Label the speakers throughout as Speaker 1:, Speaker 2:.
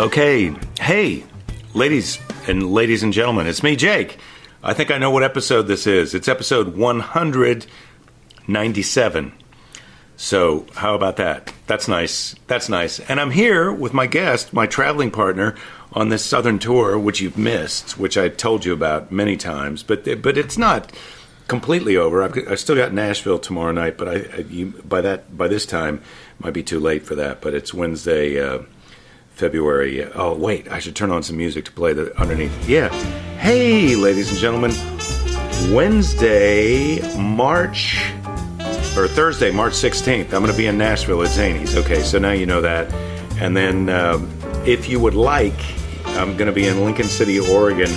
Speaker 1: Okay, hey, ladies and gentlemen, it's me, Jake. I think I know what episode this is. It's episode 197. So, how about that? That's nice. That's nice. And I'm here with my guest, my traveling partner on this southern tour, which you've missed, which I told you about many times, but it's not completely over. I've still got Nashville tomorrow night, but by this time might be too late for that. But it's Wednesday, February. Oh wait, I should turn on some music to play the underneath. Yeah. Hey, ladies and gentlemen, Thursday, March 16th. I'm going to be in Nashville at Zany's. Okay, so now you know that. And then, if you would like, I'm going to be in Lincoln City, Oregon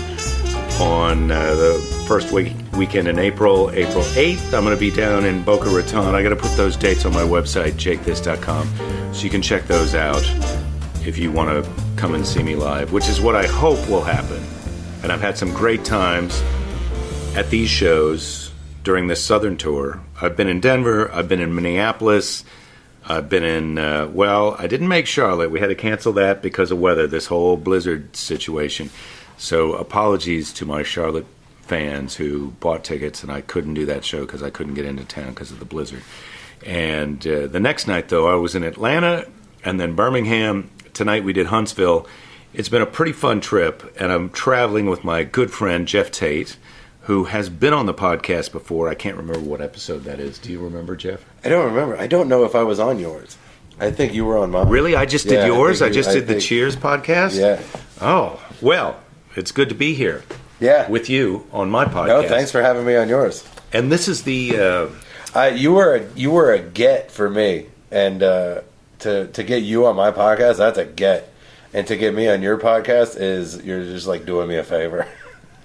Speaker 1: on the first weekend in April 8th. I'm going to be down in Boca Raton. I got to put those dates on my website, jakethis.com, so you can check those out if you want to come and see me live, which is what I hope will happen. And I've had some great times at these shows during this southern tour. I've been in Denver, I've been in Minneapolis, I've been in, I didn't make Charlotte. We had to cancel that because of weather, this whole blizzard situation. So apologies to my Charlotte fans who bought tickets, and I couldn't do that show because I couldn't get into town because of the blizzard. And the next night, though, I was in Atlanta and then Birmingham. Tonight we did Huntsville. It's been a pretty fun trip, and I'm traveling with my good friend Geoff Tate, who has been on the podcast before. I can't remember what episode that is. Do you remember, Jeff?
Speaker 2: I don't remember. I don't know if I was on yours. I think you were on mine.
Speaker 1: Really? I just did yours? I did the Cheers podcast?
Speaker 2: Yeah.
Speaker 1: Oh, well, it's good to be here.
Speaker 2: Yeah.
Speaker 1: With you on my podcast.
Speaker 2: No, thanks for having me on yours.
Speaker 1: And this is the...
Speaker 2: you were a get for me, and to get you on my podcast, that's a get. And to get me on your podcast you're just like doing me a favor.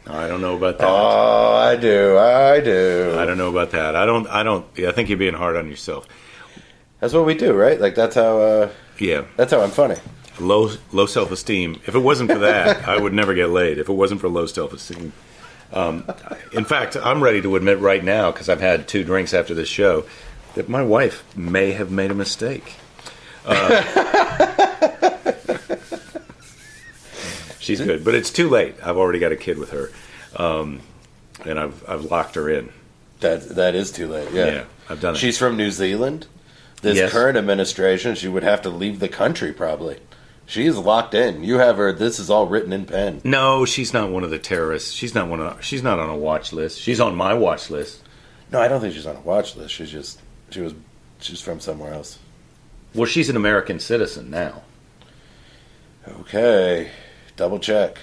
Speaker 1: I don't know about that.
Speaker 2: Oh, I do.
Speaker 1: I don't know about that. I think you're being hard on yourself.
Speaker 2: That's what we do, right? Like that's how
Speaker 1: yeah.
Speaker 2: That's how I'm funny.
Speaker 1: Low self-esteem. If it wasn't for that, I would never get laid. If it wasn't for low self-esteem. In fact, I'm ready to admit right now, because I've had 2 drinks after this show, that my wife may have made a mistake. She's good, but it's too late. I've already got a kid with her, and I've locked her in.
Speaker 2: That is too late. Yeah,
Speaker 1: I've done it.
Speaker 2: She's from New Zealand. This current administration, she would have to leave the country probably. She's locked in. You have her. This is all written in pen.
Speaker 1: No, she's not one of the terrorists. She's not on a watch list. She's on my watch list.
Speaker 2: No, I don't think she's on a watch list. She's from somewhere else.
Speaker 1: Well, she's an American citizen now.
Speaker 2: Okay. Double check.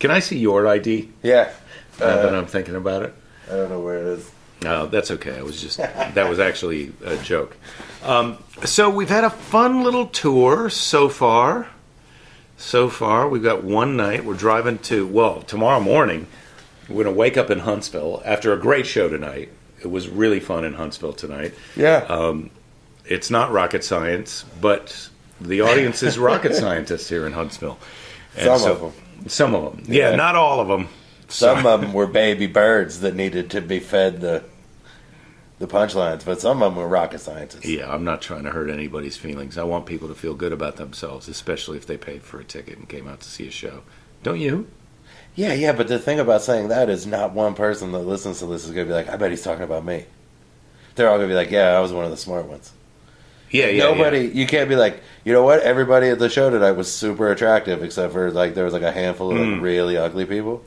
Speaker 1: Can I see your ID?
Speaker 2: Yeah.
Speaker 1: Now that I'm thinking about it.
Speaker 2: I don't know where it is.
Speaker 1: No, that's okay. That was actually a joke. So we've had a fun little tour so far. We've got one night. We're driving tomorrow morning. We're going to wake up in Huntsville after a great show tonight. It was really fun in Huntsville tonight.
Speaker 2: Yeah.
Speaker 1: It's not rocket science, but the audience is rocket scientists here in Huntsville. And some of them. Yeah, not all of them.
Speaker 2: Some of them were baby birds that needed to be fed the punchlines, but some of them were rocket scientists.
Speaker 1: Yeah, I'm not trying to hurt anybody's feelings. I want people to feel good about themselves, especially if they paid for a ticket and came out to see a show. Don't you?
Speaker 2: Yeah, but the thing about saying that is not one person that listens to this is going to be like, I bet he's talking about me. They're all going to be like, yeah, I was one of the smart ones.
Speaker 1: Yeah.
Speaker 2: You can't be like, you know what? Everybody at the show tonight was super attractive, except for like there was like a handful of like, really ugly people.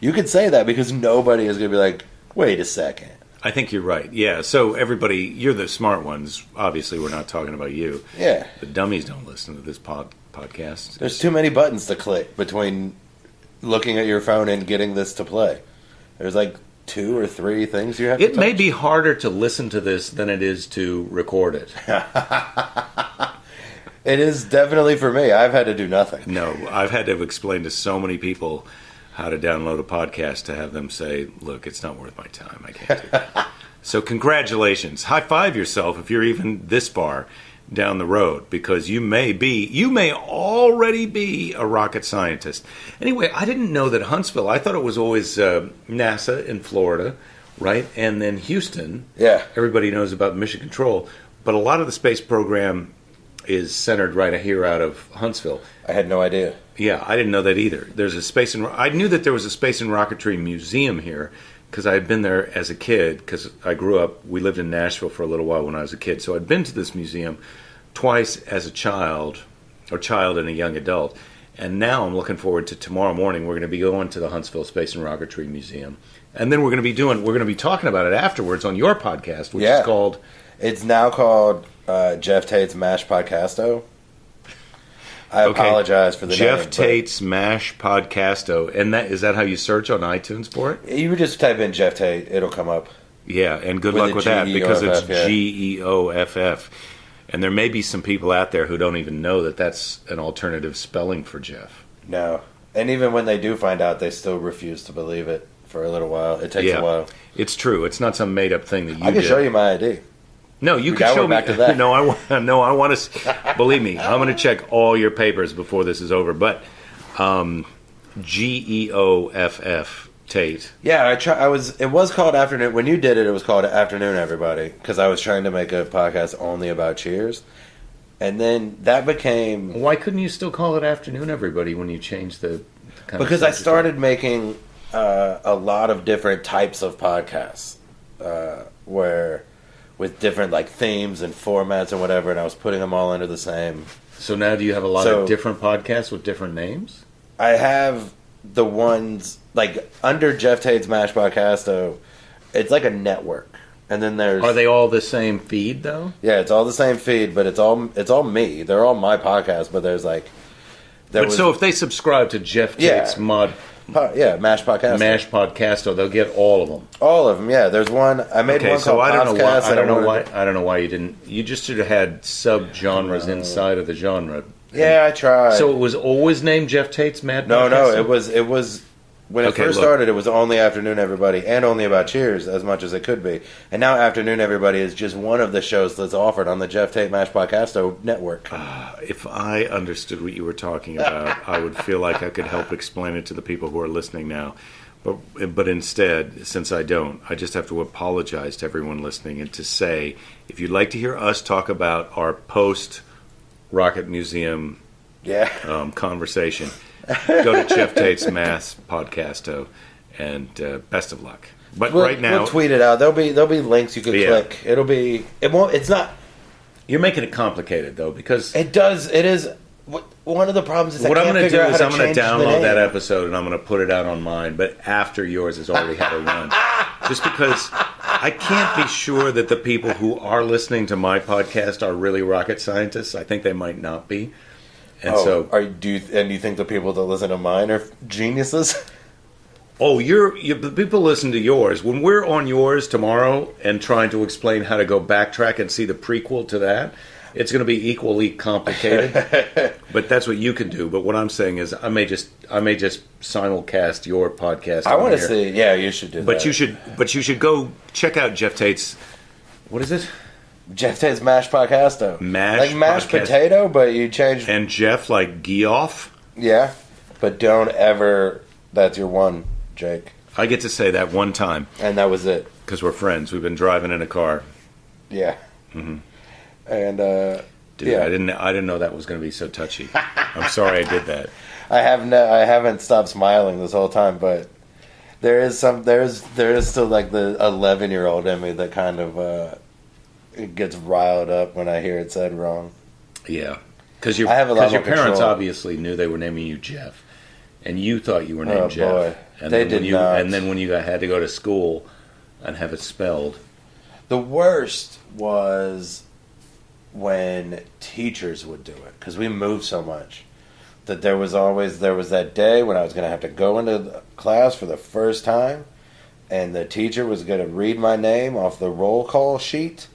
Speaker 2: You could say that because nobody is going to be like, wait a second.
Speaker 1: I think you're right. Yeah. So everybody, you're the smart ones. Obviously, we're not talking about you.
Speaker 2: Yeah.
Speaker 1: The dummies don't listen to this podcast.
Speaker 2: There's too many buttons to click between looking at your phone and getting this to play. There's like 2 or 3 things you have to touch.
Speaker 1: It may be harder to listen to this than it is to record it.
Speaker 2: It is definitely for me. I've had to do nothing.
Speaker 1: No, I've had to explain to so many people how to download a podcast to have them say, look, it's not worth my time. I can't do that. So congratulations. High five yourself if you're even this far down the road, because you may already be a rocket scientist. Anyway, I didn't know that Huntsville, I thought it was always NASA in Florida, right? And then Houston.
Speaker 2: Yeah.
Speaker 1: Everybody knows about Mission Control. But a lot of the space program is centered right here out of Huntsville.
Speaker 2: I had no idea.
Speaker 1: Yeah, I didn't know that either. There's a space in. I knew that there was a space and rocketry museum here because I had been there as a kid. Because I grew up, we lived in Nashville for a little while when I was a kid. So I'd been to this museum twice as a child and a young adult. And now I'm looking forward to tomorrow morning. We're going to be going to the Huntsville Space and Rocketry Museum, and then we're going to be talking about it afterwards on your podcast, which is called.
Speaker 2: It's now called Geoff Tate's Mash Podcasto. I apologize for the name.
Speaker 1: Geoff Tate's Mash Podcasto, and is that how you search on iTunes for it?
Speaker 2: You would just type in Geoff Tate; it'll come up.
Speaker 1: Yeah, and good luck with that because it's Geoff. And there may be some people out there who don't even know that that's an alternative spelling for Jeff.
Speaker 2: No. And even when they do find out, they still refuse to believe it for a little while. It takes a while.
Speaker 1: It's true. It's not some made-up thing that you
Speaker 2: I can show you my ID.
Speaker 1: No, you can show me.
Speaker 2: Back to that.
Speaker 1: No, I want to... Believe me, I'm going to check all your papers before this is over. But Geoff Tate.
Speaker 2: Yeah, it was called Afternoon. When you did it, it was called Afternoon Everybody, because I was trying to make a podcast only about Cheers. And then that became...
Speaker 1: Why couldn't you still call it Afternoon Everybody when you changed the kind
Speaker 2: because
Speaker 1: of...
Speaker 2: I started making a lot of different types of podcasts, where with different like themes and formats and whatever, and I was putting them all under the same...
Speaker 1: So now do you have a lot of different podcasts with different names?
Speaker 2: I have the ones... Like, under Geoff Tate's Mash Podcasto, it's like a network. And then there's...
Speaker 1: Are they all the same feed, though?
Speaker 2: Yeah, it's all the same feed, but it's all me. They're all my podcasts, but there's like...
Speaker 1: So if they subscribe to Geoff Tate's
Speaker 2: Mash Podcasto.
Speaker 1: Mash Podcasto, they'll get all of them.
Speaker 2: All of them, yeah. There's one... I made one called
Speaker 1: I don't know why you didn't... You just should have had sub-genres inside of the genre.
Speaker 2: Yeah, I tried.
Speaker 1: So it was always named Geoff Tate's Mad Podcasto?
Speaker 2: No, it was... When it first started, it was only Afternoon Everybody and only about Cheers as much as it could be. And now Afternoon Everybody is just one of the shows that's offered on the Geoff Tate Mash Podcasto network.
Speaker 1: If I understood what you were talking about, I would feel like I could help explain it to the people who are listening now. But instead, since I don't, I just have to apologize to everyone listening and to say, if you'd like to hear us talk about our post-Rocket Museum conversation... Go to Geoff Tate's Mass Podcasto, and best of luck. But right now,
Speaker 2: we'll tweet it out. There'll be links you can click. It's not.
Speaker 1: You're making it complicated though, because
Speaker 2: it does. It is. One of the problems is
Speaker 1: what I'm going to do is I'm going to download that episode and I'm going to put it out on mine. But after yours has already had a run, just because I can't be sure that the people who are listening to my podcast are really rocket scientists. I think they might not be. And
Speaker 2: do you think the people that listen to mine are geniuses?
Speaker 1: Oh, the people listen to yours. When we're on yours tomorrow and trying to explain how to go backtrack and see the prequel to that, it's going to be equally complicated. But that's what you can do. But what I'm saying is, I may just simulcast your podcast.
Speaker 2: I want to see. Yeah, you should do that.
Speaker 1: You should go check out Geoff Tate's. What is it?
Speaker 2: Geoff Tate's Mash Podcasto.
Speaker 1: Like
Speaker 2: mashed potato, but you change...
Speaker 1: And Jeff, like Geoff?
Speaker 2: Yeah, but don't ever... That's your one, Jake.
Speaker 1: I get to say that one time.
Speaker 2: And that was it.
Speaker 1: Because we're friends. We've been driving in a car.
Speaker 2: Yeah. Mm-hmm. And,
Speaker 1: Dude, I didn't know that was going to be so touchy. I'm sorry I did that.
Speaker 2: I haven't stopped smiling this whole time, but there is still like the 11-year-old in me that kind of... It gets riled up when I hear it said wrong.
Speaker 1: Yeah, because your parents obviously knew they were naming you Jeff, and you thought you were named Jeff.
Speaker 2: Boy. They did not.
Speaker 1: And then when you had to go to school and have it spelled,
Speaker 2: the worst was when teachers would do it because we moved so much that there was that day when I was going to have to go into class for the first time, and the teacher was going to read my name off the roll call sheet.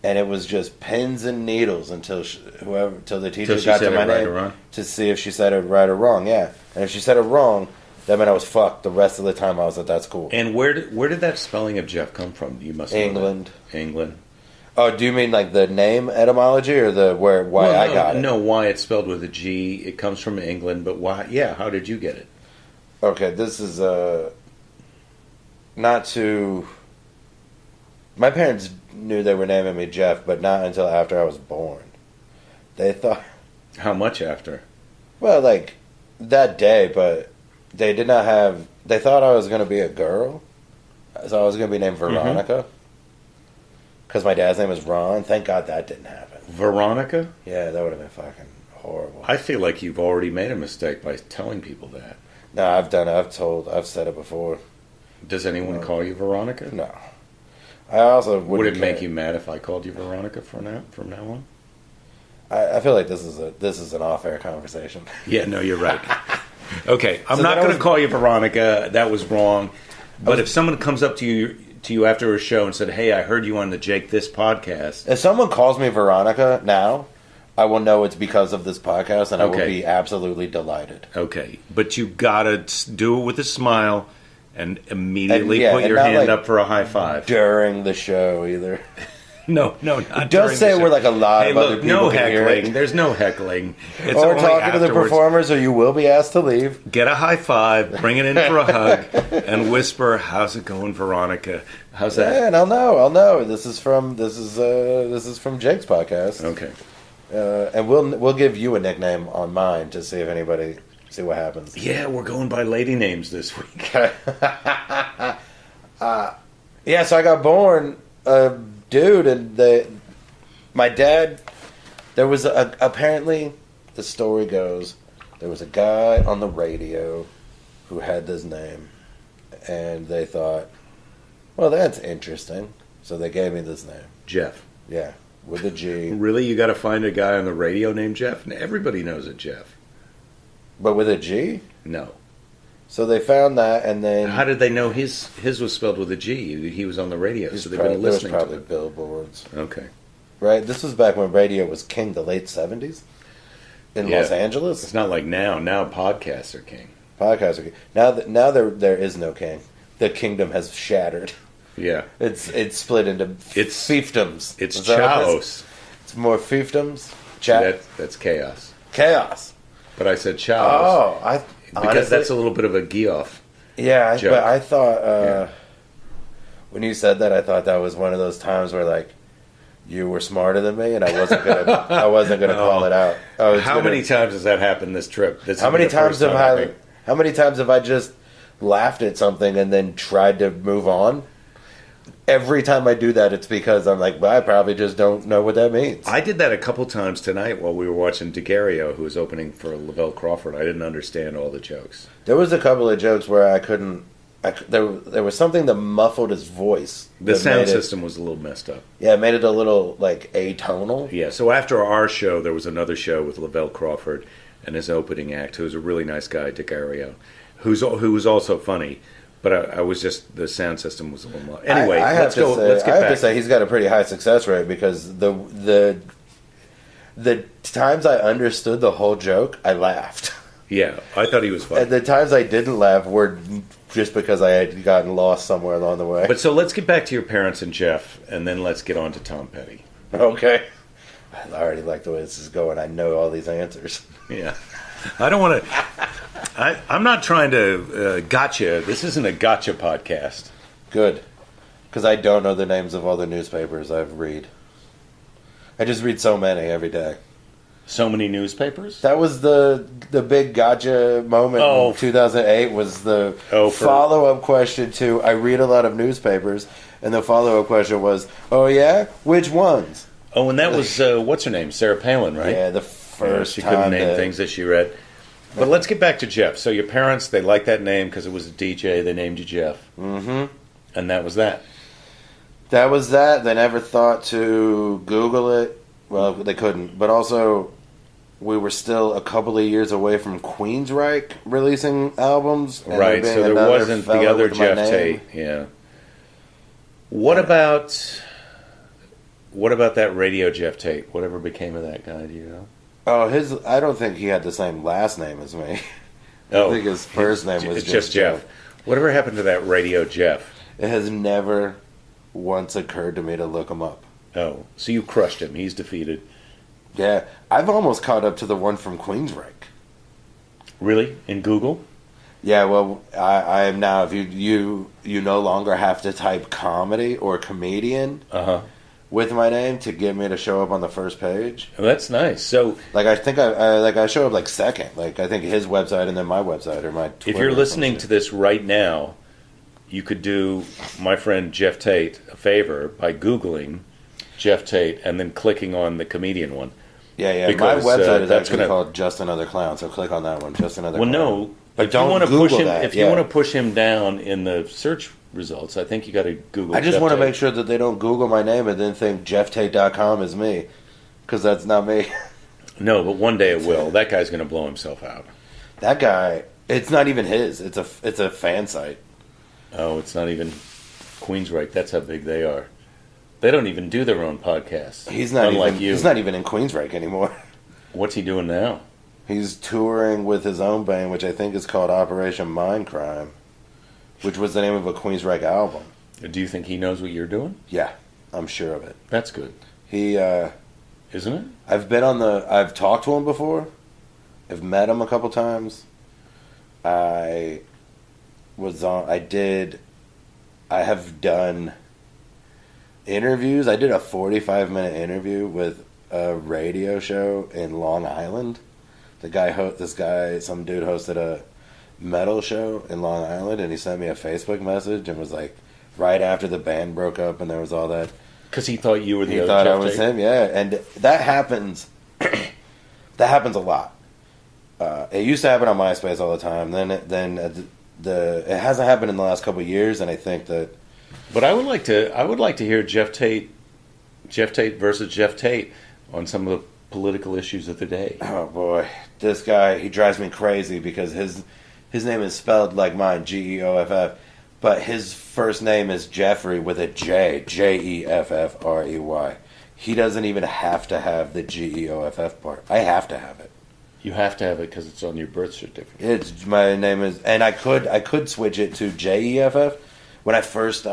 Speaker 2: And it was just pins and needles until the teacher got to my name to see if she said it right or wrong. Yeah, and if she said it wrong, that meant I was fucked the rest of the time I was at that school.
Speaker 1: And where did that spelling of Jeff come from? You must
Speaker 2: England.
Speaker 1: England.
Speaker 2: Oh, do you mean like the name etymology or why I got it?
Speaker 1: No, why it's spelled with a G. It comes from England, but why? Yeah, how did you get it?
Speaker 2: Okay, this is not to. My parents knew they were naming me Jeff, but not until after I was born. They thought...
Speaker 1: How much after?
Speaker 2: Well, like, that day, but they did not have... They thought I was going to be a girl. So I was going to be named Veronica. Because my dad's name is Ron. Thank God that didn't happen.
Speaker 1: Veronica?
Speaker 2: Yeah, that would have been fucking horrible.
Speaker 1: I feel like you've already made a mistake by telling people that.
Speaker 2: No, I've done it. I've said it before.
Speaker 1: Does anyone call you Veronica?
Speaker 2: No. I also
Speaker 1: would it make you mad if I called you Veronica from now on?
Speaker 2: I feel like this is an off-air conversation.
Speaker 1: Yeah, no, you're right. Okay, I'm not going to call you Veronica. That was wrong. But if someone comes up to you after a show and said, "Hey, I heard you on the Jake This podcast,"
Speaker 2: if someone calls me Veronica now, I will know it's because of this podcast, and I will be absolutely delighted.
Speaker 1: Okay, but you gotta do it with a smile and immediately put your hand up for a high five
Speaker 2: during the show either.
Speaker 1: No, not
Speaker 2: it does say we're like a lot of other people.
Speaker 1: No heckling. There's no heckling.
Speaker 2: It's or talking to the performers, or you will be asked to leave.
Speaker 1: Get a high five, bring it in for a hug, and whisper, "How's it going, Veronica?" How's that?
Speaker 2: Yeah, and I'll know. This is from Jake's podcast.
Speaker 1: Okay.
Speaker 2: And we'll give you a nickname on mine to see what happens.
Speaker 1: Yeah, we're going by lady names this week.
Speaker 2: Yeah, so I got born a dude, and my dad. There was apparently the story goes there was a guy on the radio who had this name, and they thought, well, that's interesting, so they gave me this name,
Speaker 1: Jeff.
Speaker 2: Yeah. With a G.
Speaker 1: Really? You got to find a guy on the radio named Jeff? Everybody knows a Jeff.
Speaker 2: But with a G?
Speaker 1: No.
Speaker 2: So they found that, and then...
Speaker 1: How did they know his was spelled with a G? He was on the radio, so they've been listening to it.
Speaker 2: There was probably billboards.
Speaker 1: Okay.
Speaker 2: Right? This was back when radio was king, the late 70s? In Los Angeles?
Speaker 1: It's not like now. Now podcasts are king.
Speaker 2: Podcasts are king. Now there is no king. The kingdom has shattered.
Speaker 1: Yeah.
Speaker 2: It's split into fiefdoms.
Speaker 1: It's chaos.
Speaker 2: It's more fiefdoms.
Speaker 1: That's chaos.
Speaker 2: Chaos.
Speaker 1: But I said chaos.
Speaker 2: Oh,
Speaker 1: because
Speaker 2: honestly,
Speaker 1: that's a little bit of a Geoff.
Speaker 2: Yeah, but I thought when you said that, I thought that was one of those times where like you were smarter than me, and I wasn't gonna call it out.
Speaker 1: How many times has that happened this trip?
Speaker 2: How many times have I just laughed at something and then tried to move on? Every time I do that, it's because I'm like, well, I probably just don't know what that means.
Speaker 1: I did that a couple times tonight while we were watching DeGario, who was opening for Lavelle Crawford. I didn't understand all the jokes.
Speaker 2: There was a couple of jokes where I couldn't. There was something that muffled his voice.
Speaker 1: The sound system was a little messed up.
Speaker 2: Yeah, it made it a little like atonal.
Speaker 1: Yeah. So after our show, there was another show with Lavelle Crawford and his opening act, who's a really nice guy, DeGario, who was also funny. But I was just, the sound system was a little more. Anyway, let's get back.
Speaker 2: I have to say he's got a pretty high success rate because the times I understood the whole joke, I laughed.
Speaker 1: Yeah, I thought he was funny.
Speaker 2: And the times I didn't laugh were just because I had gotten lost somewhere along the way.
Speaker 1: But so let's get back to your parents and Jeff, and then let's get on to Tom Petty.
Speaker 2: Okay. I already like the way this is going. I know all these answers.
Speaker 1: Yeah. I don't want to... I'm not trying to gotcha. This isn't a gotcha podcast.
Speaker 2: Good. Because I don't know the names of all the newspapers I've read. I just read so many every day.
Speaker 1: So many newspapers?
Speaker 2: That was the big gotcha moment in 2008 was the follow-up question to, I read a lot of newspapers, and the follow-up question was, oh yeah? Which ones?
Speaker 1: Oh, and that was, what's her name? Sarah Palin, right?
Speaker 2: Yeah, the first
Speaker 1: she
Speaker 2: time. She
Speaker 1: couldn't name things that she read. But let's get back to Jeff. So your parents, they liked that name because it was a DJ. They named you Jeff.
Speaker 2: Mm-hmm.
Speaker 1: And that was that.
Speaker 2: That was that. They never thought to Google it. Well, they couldn't. But also, we were still a couple of years away from Queensryche releasing albums.
Speaker 1: Right, so there wasn't the other Geoff Tate. Yeah. What about that radio Geoff Tate? Whatever became of that guy, do you know?
Speaker 2: Oh, I don't think he had the same last name as me. I think his first name was
Speaker 1: just Jeff. Whatever happened to that radio Jeff?
Speaker 2: It has never once occurred to me to look him up.
Speaker 1: Oh, so you crushed him. He's defeated.
Speaker 2: Yeah, I've almost caught up to the one from Queensryche.
Speaker 1: Really? In Google?
Speaker 2: Yeah, well, I am now. If you no longer have to type comedy or comedian.
Speaker 1: Uh-huh.
Speaker 2: with my name to get me to show up on the first page.
Speaker 1: Oh, that's nice. So,
Speaker 2: like, I think I show up like second. Like, I think his website and then my website or my Twitter.
Speaker 1: If you're listening to this right now, you could do my friend Geoff Tate a favor by Googling Geoff Tate and then clicking on the comedian one.
Speaker 2: Yeah.
Speaker 1: Because,
Speaker 2: my website is actually called Just Another Clown, so click on that one. Just Another Clown.
Speaker 1: Well, no.
Speaker 2: But
Speaker 1: if
Speaker 2: don't
Speaker 1: you want to
Speaker 2: Google
Speaker 1: push him,
Speaker 2: that.
Speaker 1: if you want to push him down in the search results, I think you got to Google.
Speaker 2: I just
Speaker 1: Geoff
Speaker 2: want to
Speaker 1: Tate.
Speaker 2: make sure that they don't Google my name and then think JeffTate.com is me, because that's not me.
Speaker 1: No, but one day it will. That guy's going to blow himself out.
Speaker 2: That guy, it's not even his. It's a fan site.
Speaker 1: Oh, it's not even Queensryche. That's how big they are. They don't even do their own podcasts.
Speaker 2: He's not
Speaker 1: unlike
Speaker 2: even.
Speaker 1: you.
Speaker 2: He's not even in Queensryche anymore.
Speaker 1: What's he doing now?
Speaker 2: He's touring with his own band, which I think is called Operation Mindcrime, which was the name of a Queensryche album.
Speaker 1: Do you think he knows what you're doing?
Speaker 2: Yeah, I'm sure of it.
Speaker 1: That's good.
Speaker 2: He,
Speaker 1: isn't it?
Speaker 2: I've talked to him before. I've met him a couple times. I have done interviews. I did a 45-minute interview with a radio show in Long Island. Some dude hosted a metal show in Long Island, and he sent me a Facebook message and was like, right after the band broke up and there was all that.
Speaker 1: Because he thought you were the
Speaker 2: he
Speaker 1: other
Speaker 2: thought I
Speaker 1: Geoff
Speaker 2: was
Speaker 1: Tate?
Speaker 2: him, yeah. And that happens. That happens a lot. It used to happen on MySpace all the time. Then it hasn't happened in the last couple of years, and I think that.
Speaker 1: But I would like to hear Geoff Tate versus Geoff Tate on some of the political issues of the day.
Speaker 2: Oh boy, this guy, he drives me crazy because his name is spelled like mine, Geoff, but his first name is Jeffrey with a J, Jeffrey. He doesn't even have to have the Geoff part. I have to have it.
Speaker 1: You have to have it because it's on your birth certificate.
Speaker 2: My name is, and I could switch it to Jeff when I first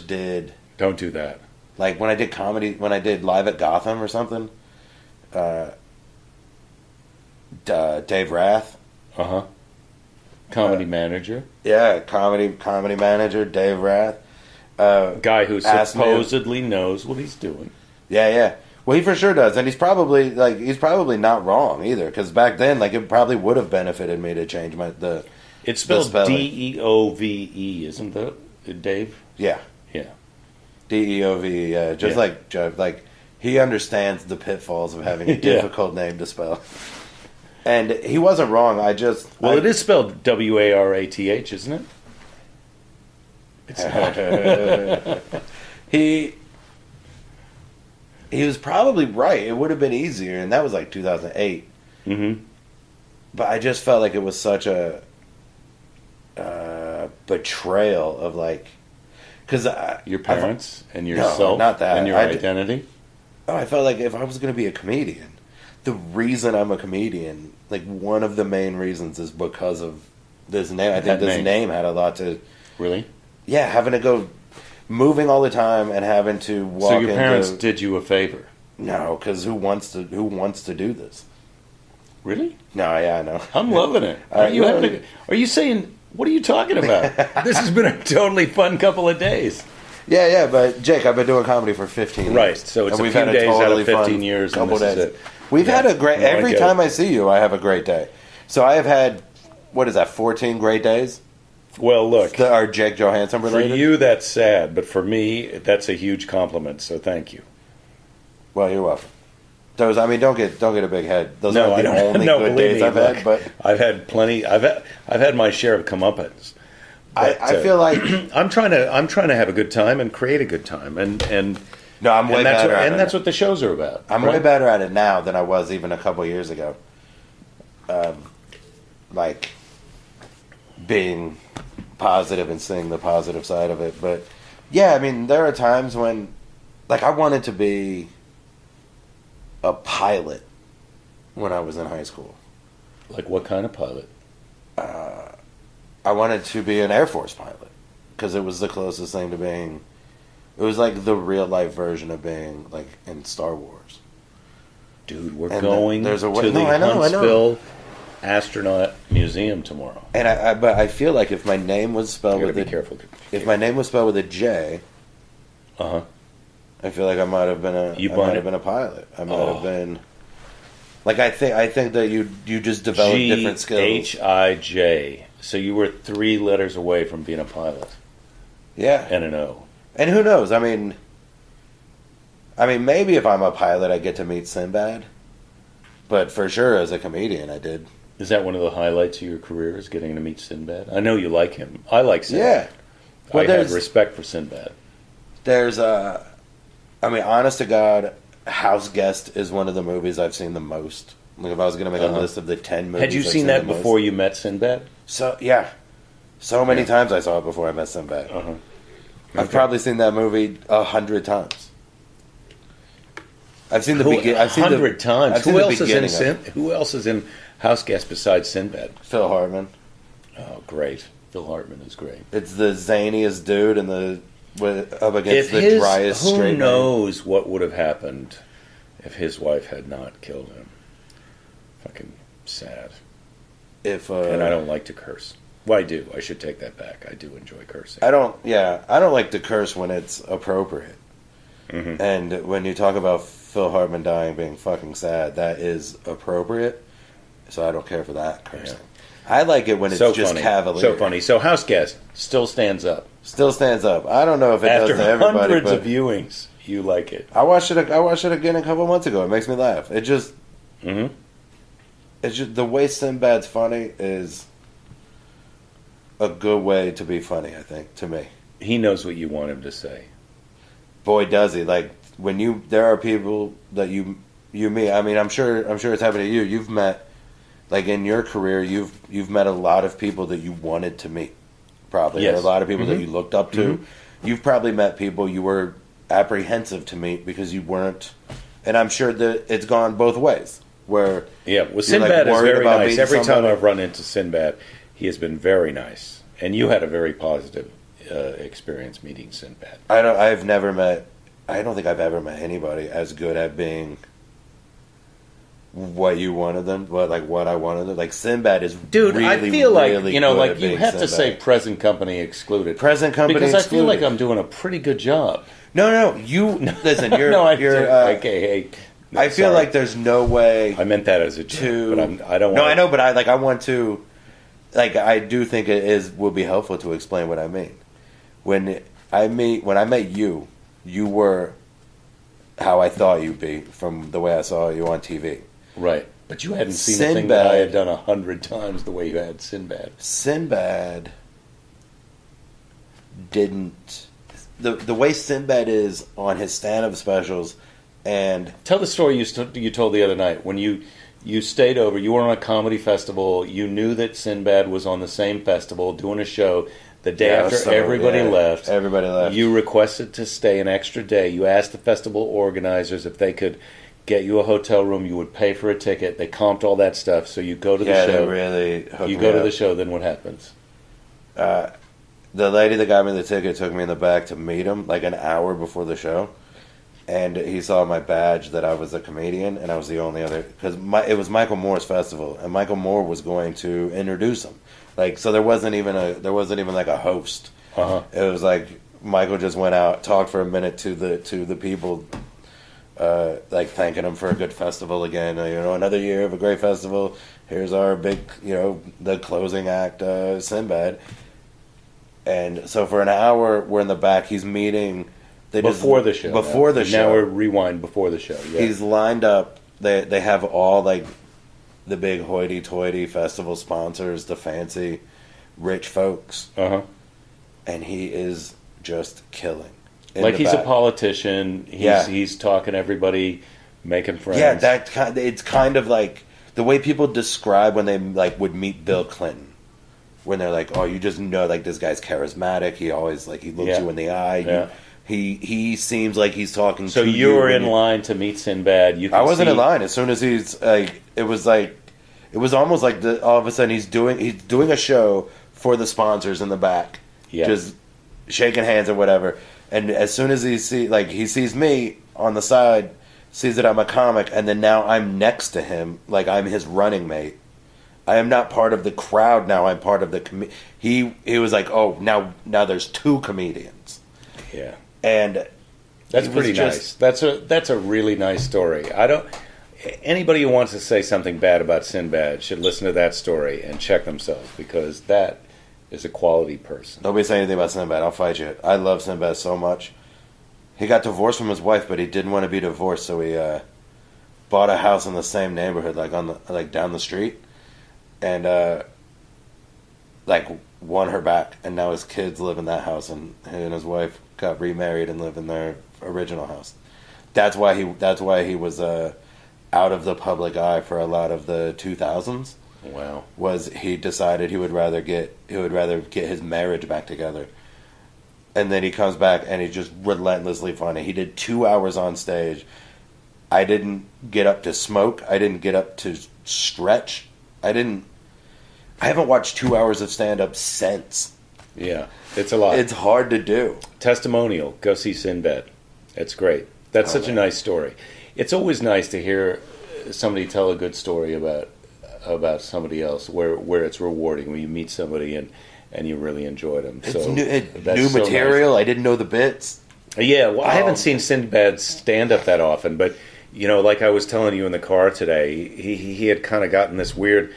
Speaker 2: did.
Speaker 1: Don't do that.
Speaker 2: Like when I did comedy, when I did Live at Gotham or something. Dave Rath.
Speaker 1: Comedy manager.
Speaker 2: Yeah, comedy manager Dave Rath.
Speaker 1: Guy who supposedly knows what he's doing.
Speaker 2: Yeah. Well, he for sure does, and he's probably not wrong either. Because back then, it probably would have benefited me to change
Speaker 1: It's spelled Deove, isn't it, Dave?
Speaker 2: Yeah. Deove. Yeah, just like Jeff. Like he understands the pitfalls of having a difficult name to spell. And he wasn't wrong. It is
Speaker 1: spelled Warath, isn't it? It's not.
Speaker 2: He was probably right. It would have been easier, and that was like 2008.
Speaker 1: Mm-hmm.
Speaker 2: But I just felt like it was such a betrayal of because
Speaker 1: your parents and yourself,
Speaker 2: not that,
Speaker 1: and your identity.
Speaker 2: I felt like if I was going to be a comedian, the reason I'm a comedian, one of the main reasons, is because of this name. I think this name had a lot to.
Speaker 1: Really?
Speaker 2: Yeah, having to go, moving all the time and having to walk.
Speaker 1: So your parents did you a favor?
Speaker 2: No, because who wants to do this?
Speaker 1: Really?
Speaker 2: No, yeah, I know.
Speaker 1: I'm loving it. Are you saying? What are you talking about? This has been a totally fun couple of days.
Speaker 2: Yeah, but Jake, I've been doing comedy for 15 years.
Speaker 1: Right, so it's a few days out of 15 years.
Speaker 2: Couple days. We've had a great. Every time I see you, I have a great day. So I have had, 14 great days?
Speaker 1: Well, look,
Speaker 2: that are Jake Johannsen related.
Speaker 1: For you, that's sad, but for me, that's a huge compliment. So thank you.
Speaker 2: Well, you're welcome. Those, don't get a big head. Those aren't the only good days I've had. But
Speaker 1: I've had plenty. I've had my share of comeuppance.
Speaker 2: I feel like
Speaker 1: I'm trying to have a good time and create a good time, and
Speaker 2: no, I'm way better at it.
Speaker 1: And that's what the shows are about.
Speaker 2: I'm way better at it now than I was even a couple of years ago. Being positive and seeing the positive side of it, but yeah, there are times when, I wanted to be a pilot when I was in high school.
Speaker 1: Like what kind of pilot?
Speaker 2: I wanted to be an Air Force pilot because it was the closest thing to being. It was like the real life version of being in Star Wars.
Speaker 1: Dude, we're going to the
Speaker 2: Huntsville
Speaker 1: Astronaut Museum tomorrow.
Speaker 2: And but I feel like if my name was spelled with
Speaker 1: be careful.
Speaker 2: If my name was spelled with a J, I feel like I might have been a pilot. I might have been. Like I think that you just develop different skills.
Speaker 1: GHIJ. So you were 3 letters away from being a pilot.
Speaker 2: Yeah.
Speaker 1: And an O.
Speaker 2: And who knows? I mean, maybe if I'm a pilot, I get to meet Sinbad. But for sure, as a comedian, I did.
Speaker 1: Is that one of the highlights of your career? Is getting to meet Sinbad? I know you like him. I like Sinbad. Yeah. Well, I have respect for Sinbad.
Speaker 2: There's honest to God, House Guest is one of the movies I've seen the most. Like if I was going to make a list of the 10 movies.
Speaker 1: Had you seen that before you met Sinbad?
Speaker 2: So yeah, so many times I saw it before I met Sinbad. I've probably seen that movie 100 times. I've seen the beginning.
Speaker 1: 100 times. Who else is in House Guest besides Sinbad?
Speaker 2: Phil Hartman.
Speaker 1: Oh, great! Phil Hartman is great.
Speaker 2: It's the zaniest dude up against the driest straight man.
Speaker 1: Who knows what would have happened if his wife had not killed him? Fucking sad. And I don't like to curse. Well, I do. I should take that back. I do enjoy cursing.
Speaker 2: I don't like to curse when it's appropriate. Mm-hmm. And when you talk about Phil Hartman dying being fucking sad, that is appropriate. So I don't care for that cursing. Yeah. I like it when it's just cavalier.
Speaker 1: So funny. So House Guest still stands up.
Speaker 2: Still stands up. I don't know if it does to everybody.
Speaker 1: After hundreds of viewings, you like it.
Speaker 2: I watched it again a couple months ago. It makes me laugh. It just...
Speaker 1: Mm-hmm.
Speaker 2: It's just... The way Sinbad's funny is a good way to be funny, I think, to me.
Speaker 1: He knows what you want him to say.
Speaker 2: Boy, does he. Like, there are people that you meet. I mean, I'm sure it's happened to you. You've met... Like in your career, you've met a lot of people that you wanted to meet, probably. Yes. Or a lot of people that you looked up to. Mm-hmm. You've probably met people you were apprehensive to meet because you weren't. And I'm sure that it's gone both ways. Where
Speaker 1: Sinbad is very nice. Every time I've run into Sinbad, he has been very nice. And you had a very positive experience meeting Sinbad.
Speaker 2: I don't think I've ever met anybody as good at being what you wanted them, what I wanted them. Like Sinbad is really, I feel like really
Speaker 1: like you have to say present company excluded.
Speaker 2: Present company
Speaker 1: because
Speaker 2: excluded.
Speaker 1: I feel like I'm doing a pretty good job.
Speaker 2: No, you listen. You're
Speaker 1: okay. Hey,
Speaker 2: I feel like there's no way.
Speaker 1: I meant that as a joke, but I don't.
Speaker 2: No, I know, but I want to. Like I do think it will be helpful to explain what I mean. When I met you, you were how I thought you'd be from the way I saw you on TV.
Speaker 1: Right, but you hadn't seen the thing that I had done 100 times the way you had Sinbad.
Speaker 2: Sinbad didn't... The way Sinbad is on his stand-up specials and...
Speaker 1: Tell the story you told the other night. When you stayed over, you were on a comedy festival, you knew that Sinbad was on the same festival doing a show. The day after everybody left.
Speaker 2: Everybody left.
Speaker 1: You requested to stay an extra day. You asked the festival organizers if they could get you a hotel room. You would pay for a ticket. They comped all that stuff. So you go to the show. You go to the show. Then what happens?
Speaker 2: The lady that got me the ticket took me in the back to meet him like an hour before the show, and he saw my badge that I was a comedian, and I was the only other because it was Michael Moore's festival, and Michael Moore was going to introduce him. Like so, there wasn't even like a host.
Speaker 1: Uh-huh.
Speaker 2: It was like Michael just went out, talked for a minute to the people. Like thanking them for a good festival again. Another year of a great festival. Here's our big, the closing act, Sinbad. And so for an hour, we're in the back. He's meeting.
Speaker 1: Before the show. Now we're rewind before the show. Yeah.
Speaker 2: He's lined up. They have all like the big hoity-toity festival sponsors, the fancy, rich folks.
Speaker 1: Uh-huh.
Speaker 2: And he is just killing.
Speaker 1: Like he's a politician. He's talking to everybody, making friends.
Speaker 2: Yeah, it's kind of like the way people describe when they would meet Bill Clinton, when they're like, "Oh, you just know like this guy's charismatic. He always he looks you in the eye.
Speaker 1: Yeah.
Speaker 2: He seems like he's talking."
Speaker 1: So
Speaker 2: to
Speaker 1: you were in line to meet Sinbad.
Speaker 2: I wasn't in line. As soon as he's it was almost like all of a sudden he's doing a show for the sponsors in the back, just shaking hands or whatever. And as soon as he sees me on the side, sees that I'm a comic, and then now I'm next to him, like I'm his running mate. I am not part of the crowd now. I'm part of the he was like, oh, now there's two comedians.
Speaker 1: Yeah.
Speaker 2: And
Speaker 1: That's pretty nice. That's a really nice story. Anybody who wants to say something bad about Sinbad should listen to that story and check themselves, because that is a quality person.
Speaker 2: Nobody say anything about Sinbad. I'll fight you. I love Sinbad so much. He got divorced from his wife, but he didn't want to be divorced, so he bought a house in the same neighborhood, like down the street, and won her back. And now his kids live in that house, and he and his wife got remarried and live in their original house. That's why he was out of the public eye for a lot of the 2000s.
Speaker 1: Wow.
Speaker 2: Was he decided he would rather get his marriage back together. And then he comes back and he's just relentlessly funny. He did 2 hours on stage. I didn't get up to smoke. I didn't get up to stretch. I haven't watched 2 hours of stand-up since.
Speaker 1: Yeah, it's a lot.
Speaker 2: It's hard to do.
Speaker 1: Testimonial. Go see Sinbad. It's great. That's such a nice story. It's always nice to hear somebody tell a good story about somebody else where it's rewarding, when you meet somebody and you really enjoyed them.
Speaker 2: It's new material. Nice. I didn't know the bits.
Speaker 1: Yeah, well, I haven't seen Sinbad stand up that often, but like I was telling you in the car today, he had kind of gotten this weird.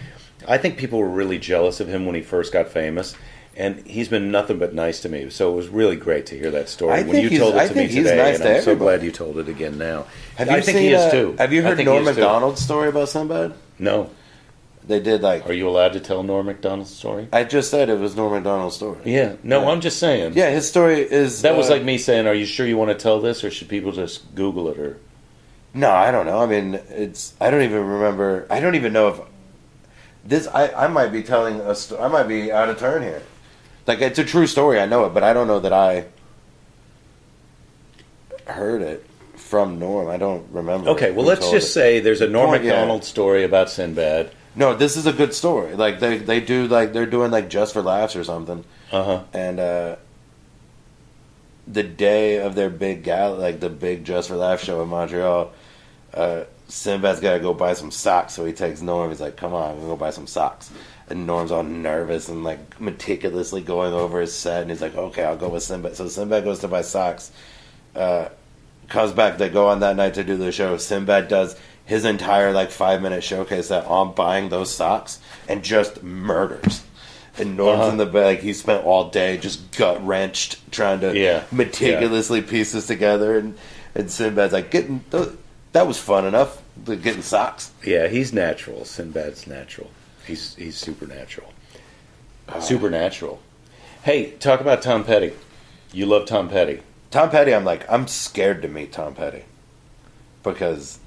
Speaker 1: I think people were really jealous of him when he first got famous, and he's been nothing but nice to me. So it was really great to hear that story when you told it to me today,
Speaker 2: nice
Speaker 1: and I'm so glad you told it again now.
Speaker 2: I think he is too. Have you heard Norm Macdonald's story about Sinbad?
Speaker 1: No.
Speaker 2: They did
Speaker 1: Are you allowed to tell Norm Macdonald's story?
Speaker 2: I just said it was Norm Macdonald's story.
Speaker 1: Yeah. No, yeah. I'm just saying.
Speaker 2: Yeah, his story is...
Speaker 1: That was like me saying, are you sure you want to tell this, or should people just Google it? Or
Speaker 2: No, I don't know. I mean, I don't even remember... I don't even know if... This... I might be telling a story... I might be out of turn here. It's a true story, I know it, but I don't know that I heard it from Norm. I don't remember.
Speaker 1: Okay, well, let's just say there's a Norm Macdonald story about Sinbad.
Speaker 2: No, this is a good story. They do they're doing Just for Laughs or something. And the day of their big the big Just for Laughs show in Montreal, Sinbad's got to go buy some socks. So he takes Norm. He's like, "Come on, I'm gonna go buy some socks." And Norm's all nervous and meticulously going over his set. And he's like, "Okay, I'll go with Sinbad." So Sinbad goes to buy socks. Comes back. They go on that night to do the show. Sinbad does his entire 5-minute showcase that on buying those socks and just murders. And Norm's in the bed. He spent all day just gut wrenched trying to meticulously piece this together. And Sinbad's like, that was fun enough, getting socks.
Speaker 1: Yeah, he's natural. Sinbad's natural. He's supernatural. Supernatural. Hey, talk about Tom Petty. You love Tom Petty.
Speaker 2: Tom Petty, I'm scared to meet Tom Petty. Because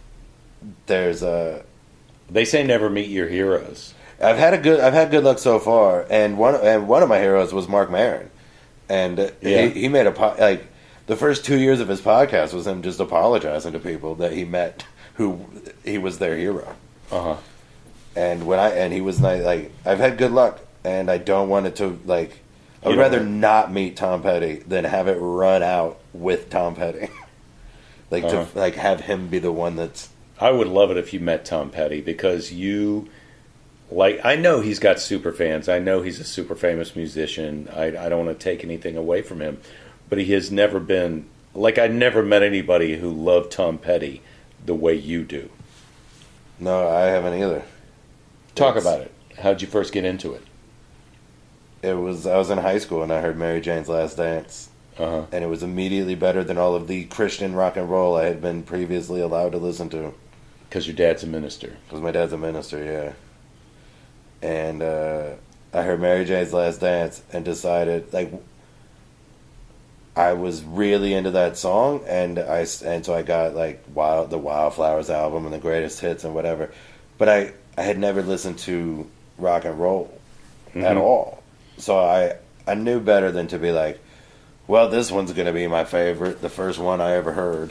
Speaker 2: there's a...
Speaker 1: They say never meet your heroes.
Speaker 2: I've had good luck so far, and one of my heroes was Mark Maron. And he made the first 2 years of his podcast was him just apologizing to people that he met who he was their hero. And he was nice. I've had good luck, and I don't want it to I would rather not meet Tom Petty than have it run out with Tom Petty. To have him be the one that's...
Speaker 1: I would love it if you met Tom Petty, because you... I know he's got super fans. I know he's a super famous musician. I don't want to take anything away from him. But he has never been... I never met anybody who loved Tom Petty the way you do.
Speaker 2: No, I haven't either.
Speaker 1: Talk about it. How'd you first get into it?
Speaker 2: I was in high school and I heard Mary Jane's Last Dance. And it was immediately better than all of the Christian rock and roll I had been previously allowed to listen to.
Speaker 1: Because your dad's a minister.
Speaker 2: Because my dad's a minister, yeah. And I heard Mary Jane's Last Dance and decided, I was really into that song, and so I got the Wildflowers album and the Greatest Hits and whatever. But I had never listened to rock and roll at all. So I knew better than to be well, this one's going to be my favorite, the first one I ever heard.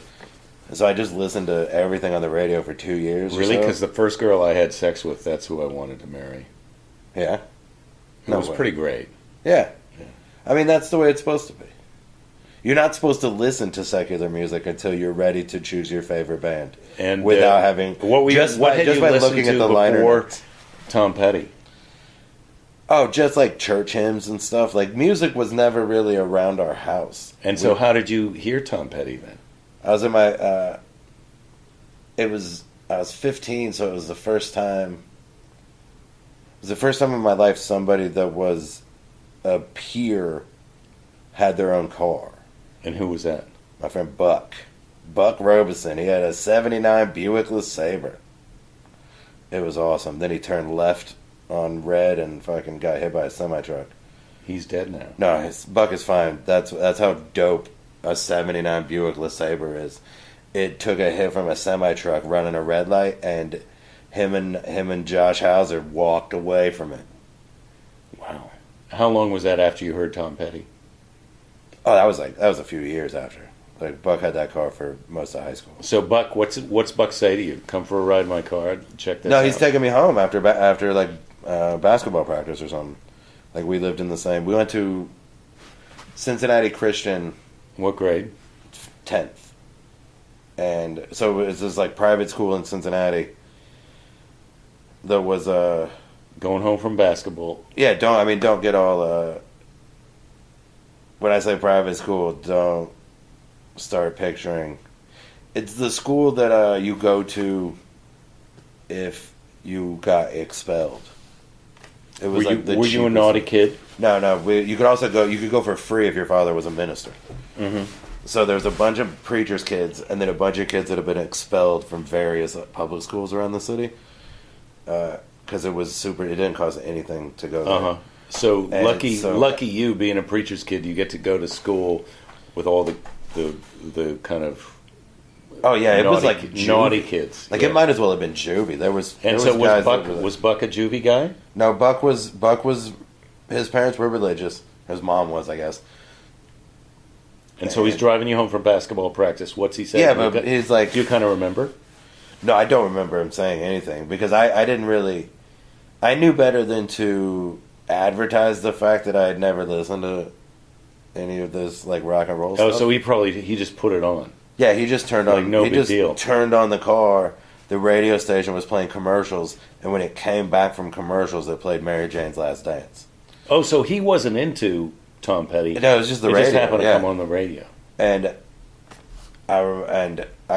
Speaker 2: And so I just listened to everything on the radio for 2 years.
Speaker 1: Really? Because the first girl I had sex with, that's who I wanted to marry.
Speaker 2: Yeah?
Speaker 1: It was pretty great.
Speaker 2: Yeah. I mean, that's the way it's supposed to be. You're not supposed to listen to secular music until you're ready to choose your favorite band, and without having
Speaker 1: what had you listened looking to at the liner notes. Tom Petty.
Speaker 2: Oh, just church hymns and stuff. Music was never really around our house.
Speaker 1: And so, how did you hear Tom Petty then?
Speaker 2: I was in my. I was 15, so it was the first time. It was the first time in my life somebody that was a peer had their own car.
Speaker 1: And who was that?
Speaker 2: My friend Buck. Buck Robeson. He had a 79 Buick LeSabre. It was awesome. Then he turned left on red and fucking got hit by a semi-truck.
Speaker 1: He's dead now.
Speaker 2: No, Buck is fine. That's how dope a 79 Buick LeSabre is. It took a hit from a semi-truck running a red light, and him and Josh Hauser walked away from it.
Speaker 1: Wow. How long was that after you heard Tom Petty?
Speaker 2: Oh, that was a few years after. Like, Buck had that car for most of high school.
Speaker 1: So Buck, what's Buck say to you? Come for a ride in my car. Check this out.
Speaker 2: No, he's taking me home after like basketball practice or something. Like, we lived in the same. We went to Cincinnati Christian.
Speaker 1: What grade?
Speaker 2: 10th. And so it was this like private school in Cincinnati. That was
Speaker 1: going home from basketball.
Speaker 2: Yeah, don't get all. When I say private school, don't start picturing. It's the school that you go to if you got expelled. It was
Speaker 1: were you a naughty kid?
Speaker 2: No. You could also go. You could go for free if your father was a minister.
Speaker 1: Mm-hmm.
Speaker 2: So there's a bunch of preachers' kids, and then a bunch of kids that have been expelled from various public schools around the city. Because it was super. It didn't cost anything to go there.
Speaker 1: Uh-huh. So lucky you, being a preacher's kid, you get to go to school with all the kind of.
Speaker 2: Oh yeah, it was like
Speaker 1: naughty kids.
Speaker 2: Like, yeah. It might as well have been juvie.
Speaker 1: Was Buck a juvie guy?
Speaker 2: No, Buck was. His parents were religious. His mom was, I guess.
Speaker 1: And so he's driving you home from basketball practice. What's he saying?
Speaker 2: Yeah, but he's like...
Speaker 1: Do you kind of remember?
Speaker 2: No, I don't remember him saying anything. Because I didn't really... I knew better than to advertise the fact that I had never listened to any of this, like, rock and roll stuff.
Speaker 1: Oh, so he just put it on.
Speaker 2: Yeah, he just turned on...
Speaker 1: Like, no big deal.
Speaker 2: Turned on the car. The radio station was playing commercials. And when it came back from commercials, they played Mary Jane's Last Dance.
Speaker 1: Oh, so he wasn't into Tom Petty.
Speaker 2: No, it was just the radio.
Speaker 1: It just happened to come on the radio.
Speaker 2: And I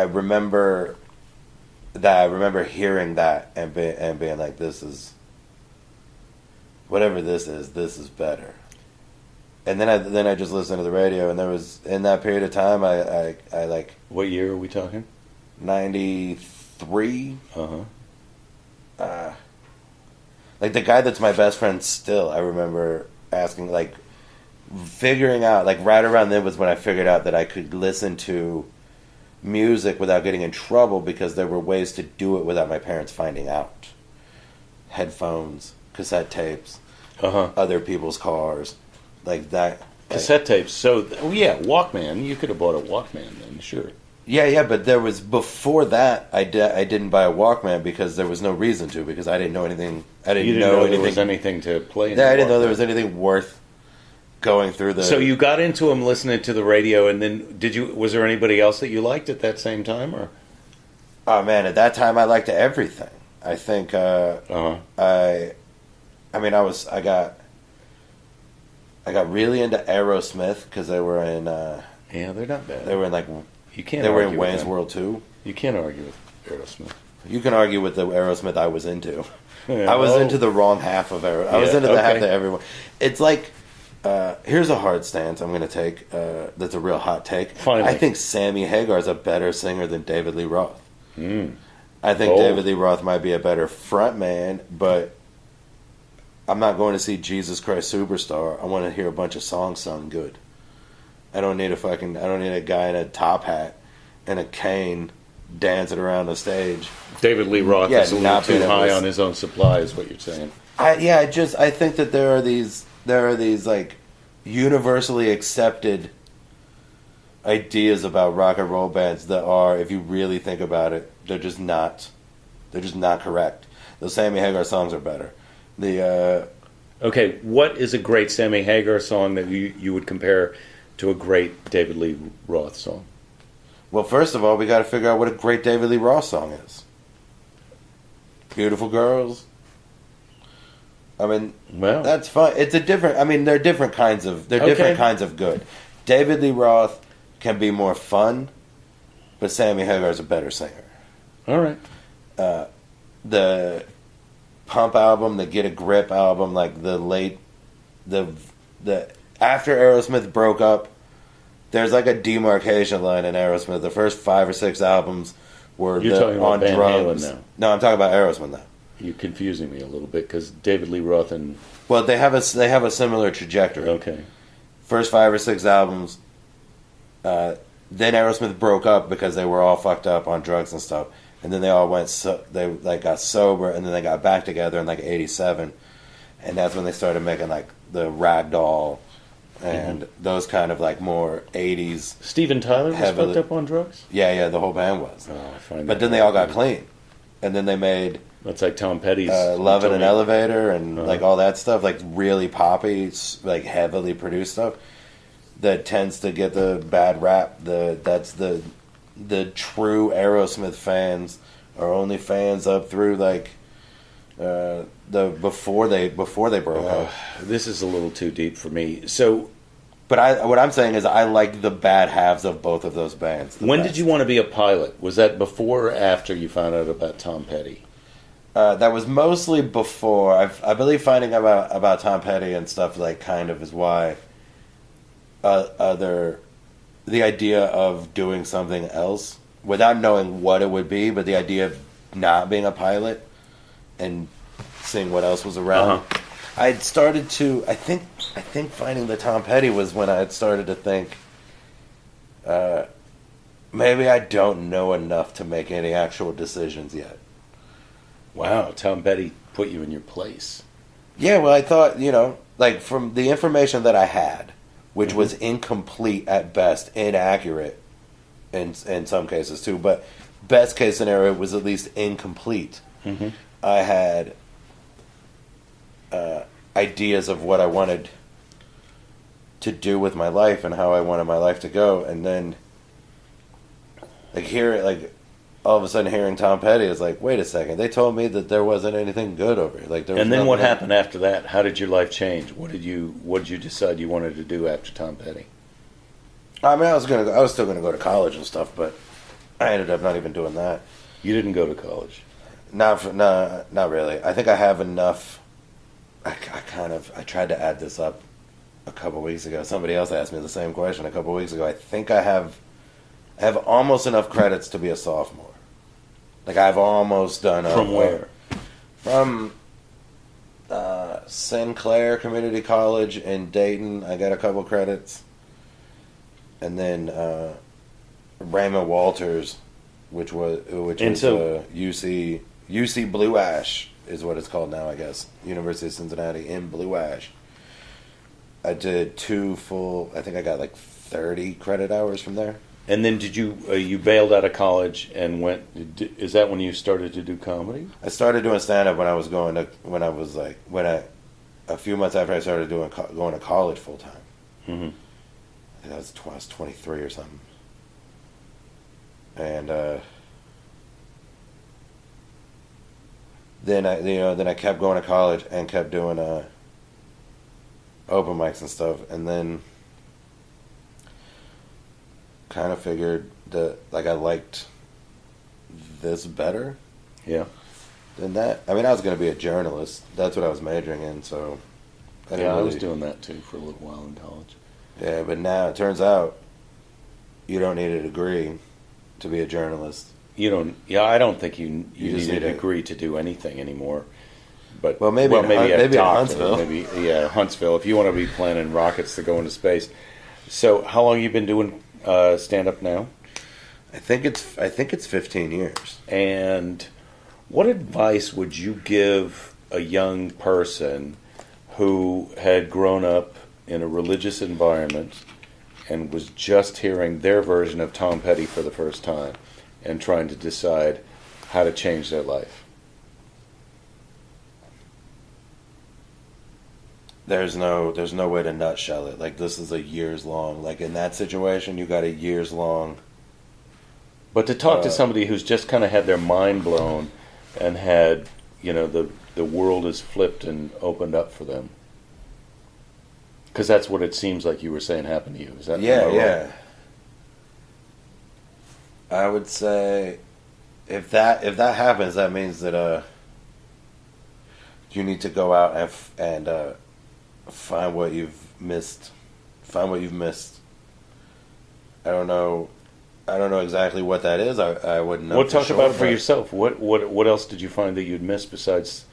Speaker 2: remember that. I remember hearing that and being like, "This is whatever this is better." And then I just listened to the radio, and there was, in that period of time, I like.
Speaker 1: What year are we talking?
Speaker 2: 93.
Speaker 1: Uh-huh.
Speaker 2: Like, the guy that's my best friend still, I remember asking, like, figuring out, like, right around then was when I figured out that I could listen to music without getting in trouble, because there were ways to do it without my parents finding out. Headphones, cassette tapes, other people's cars, like that.
Speaker 1: Cassette tapes. So, Walkman. You could have bought a Walkman then, sure.
Speaker 2: Yeah, but there was, before that, I didn't buy a Walkman because there was no reason to, because I didn't know anything. I didn't know anything.
Speaker 1: There was anything to play in.
Speaker 2: Yeah, I didn't know there was anything worth going through the...
Speaker 1: So you got into him listening to the radio, and then was there anybody else that you liked at that same time, or?
Speaker 2: Oh man, at that time I liked everything. I think I got really into Aerosmith because they were in
Speaker 1: yeah, they're not bad.
Speaker 2: They were in like
Speaker 1: you can't
Speaker 2: they were in Wayne's World too.
Speaker 1: You can't argue with Aerosmith.
Speaker 2: You can argue with the Aerosmith I was into. Yeah. I was into the wrong half of Aerosmith. I was into the half that everyone. It's like here's a hard stance I'm going to take. That's a real hot take.
Speaker 1: Finally.
Speaker 2: I think Sammy Hagar is a better singer than David Lee Roth.
Speaker 1: Mm.
Speaker 2: I think David Lee Roth might be a better frontman, but I'm not going to see Jesus Christ Superstar. I want to hear a bunch of songs sung good. I don't need a guy in a top hat and a cane dancing around the stage.
Speaker 1: David Lee Roth is a little too high on his own supply, is what you're saying.
Speaker 2: I think that there are these like universally accepted ideas about rock and roll bands that are, if you really think about it, they're just not correct. The Sammy Hagar songs are better.
Speaker 1: Okay, what is a great Sammy Hagar song that you would compare to a great David Lee Roth song?
Speaker 2: Well, first of all, we got to figure out what a great David Lee Roth song is. Beautiful Girls. I mean, well, that's fun. It's a different. I mean, they're different kinds of. They're different kinds of good. David Lee Roth can be more fun, but Sammy Hagar's a better singer.
Speaker 1: All right.
Speaker 2: The Pump album, the Get a Grip album, like the after Aerosmith broke up, there's like a demarcation line in Aerosmith. The first 5 or 6 albums were
Speaker 1: You're talking about
Speaker 2: on
Speaker 1: Van
Speaker 2: drums.
Speaker 1: Halen now.
Speaker 2: No, I'm talking about Aerosmith now.
Speaker 1: You're confusing me a little bit because David Lee Roth and...
Speaker 2: Well, they have a similar trajectory.
Speaker 1: Okay.
Speaker 2: First 5 or 6 albums. Then Aerosmith broke up because they were all fucked up on drugs and stuff, and then they all they got sober, and then they got back together in like '87, and that's when they started making like the Ragdoll and those kind of like more '80s.
Speaker 1: Steven Tyler was fucked up on drugs?
Speaker 2: Yeah, the whole band was.
Speaker 1: Oh, I find
Speaker 2: but then they all got clean, and then they made
Speaker 1: that's like Tom Petty's
Speaker 2: Love in an Elevator and like all that stuff, like really poppy, like heavily produced stuff that tends to get the bad rap. That's the true Aerosmith fans are only fans up through like before they broke up.
Speaker 1: This is a little too deep for me. So,
Speaker 2: but what I'm saying is I like the bad halves of both of those bands.
Speaker 1: When did you want to be a pilot? Was that before or after you found out about Tom Petty?
Speaker 2: That was mostly before. I believe finding about Tom Petty and stuff like kind of is why the idea of doing something else without knowing what it would be, but the idea of not being a pilot and seeing what else was around. I had started to. I think finding the Tom Petty was when I had started to think, maybe I don't know enough to make any actual decisions yet.
Speaker 1: Wow, Tom Petty put you in your place.
Speaker 2: Yeah, well, I thought, like from the information that I had, which was incomplete at best, inaccurate in some cases too, but best case scenario was at least incomplete. I had ideas of what I wanted to do with my life and how I wanted my life to go, and then all of a sudden hearing Tom Petty is like, wait a second, they told me that there wasn't anything good over here.
Speaker 1: And then what happened after that? How did your life change? What did you decide you wanted to do after Tom Petty?
Speaker 2: I mean, I was still gonna go to college and stuff, but I ended up not even doing that.
Speaker 1: You didn't go to college?
Speaker 2: Not really. I think I have enough. I tried to add this up a couple weeks ago. Somebody else asked me the same question a couple weeks ago. I think I have almost enough credits to be a sophomore. Like I've almost done.
Speaker 1: From where?
Speaker 2: From Sinclair Community College in Dayton. I got a couple credits, and then Raymond Walters, which is UC Blue Ash is what it's called now, I guess. University of Cincinnati in Blue Ash. I did 2 full. I think I got like 30 credit hours from there.
Speaker 1: And then did you bailed out of college and went? Is that when you started to do comedy?
Speaker 2: I started doing stand up when I was a few months after I started going to college full time. I think I was 23 or something, and then I kept going to college and kept doing open mics and stuff, and then kind of figured that like I liked this better.
Speaker 1: Yeah.
Speaker 2: Than that. I mean, I was going to be a journalist. That's what I was majoring in. So.
Speaker 1: I was doing that too for a little while in college.
Speaker 2: Yeah, but now it turns out you don't need a degree to be a journalist.
Speaker 1: You don't. Yeah, I don't think you need a degree to do anything anymore. But
Speaker 2: maybe
Speaker 1: Huntsville. Huntsville. If you want to be planning rockets to go into space. So, how long have you been doing stand up now?
Speaker 2: I think it's 15 years.
Speaker 1: And what advice would you give a young person who had grown up in a religious environment and was just hearing their version of Tom Petty for the first time and trying to decide how to change their life?
Speaker 2: There's no way to nutshell it. Like, this is a years long. Like, in that situation, you got a years long.
Speaker 1: But to talk to somebody who's just kind of had their mind blown and had, the world is flipped and opened up for them. Because that's what it seems like you were saying happened to you. Is that
Speaker 2: yeah. I would say if that happens, that means that you need to go out and find what you've missed. Find what you've missed. I don't know exactly what that is. I wouldn't know.
Speaker 1: Well, talk about it for yourself. What else did you find that you'd missed besides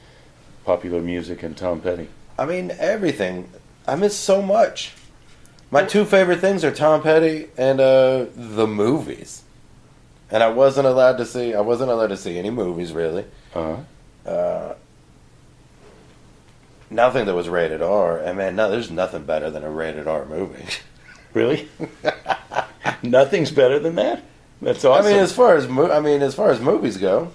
Speaker 1: popular music and Tom Petty?
Speaker 2: I mean, everything. I miss so much. My two favorite things are Tom Petty and the movies. And I wasn't allowed to see any movies really. Nothing that was rated R. And man, no, there's nothing better than a rated R movie.
Speaker 1: Really? Nothing's better than that. That's awesome.
Speaker 2: I mean, as far as movies go,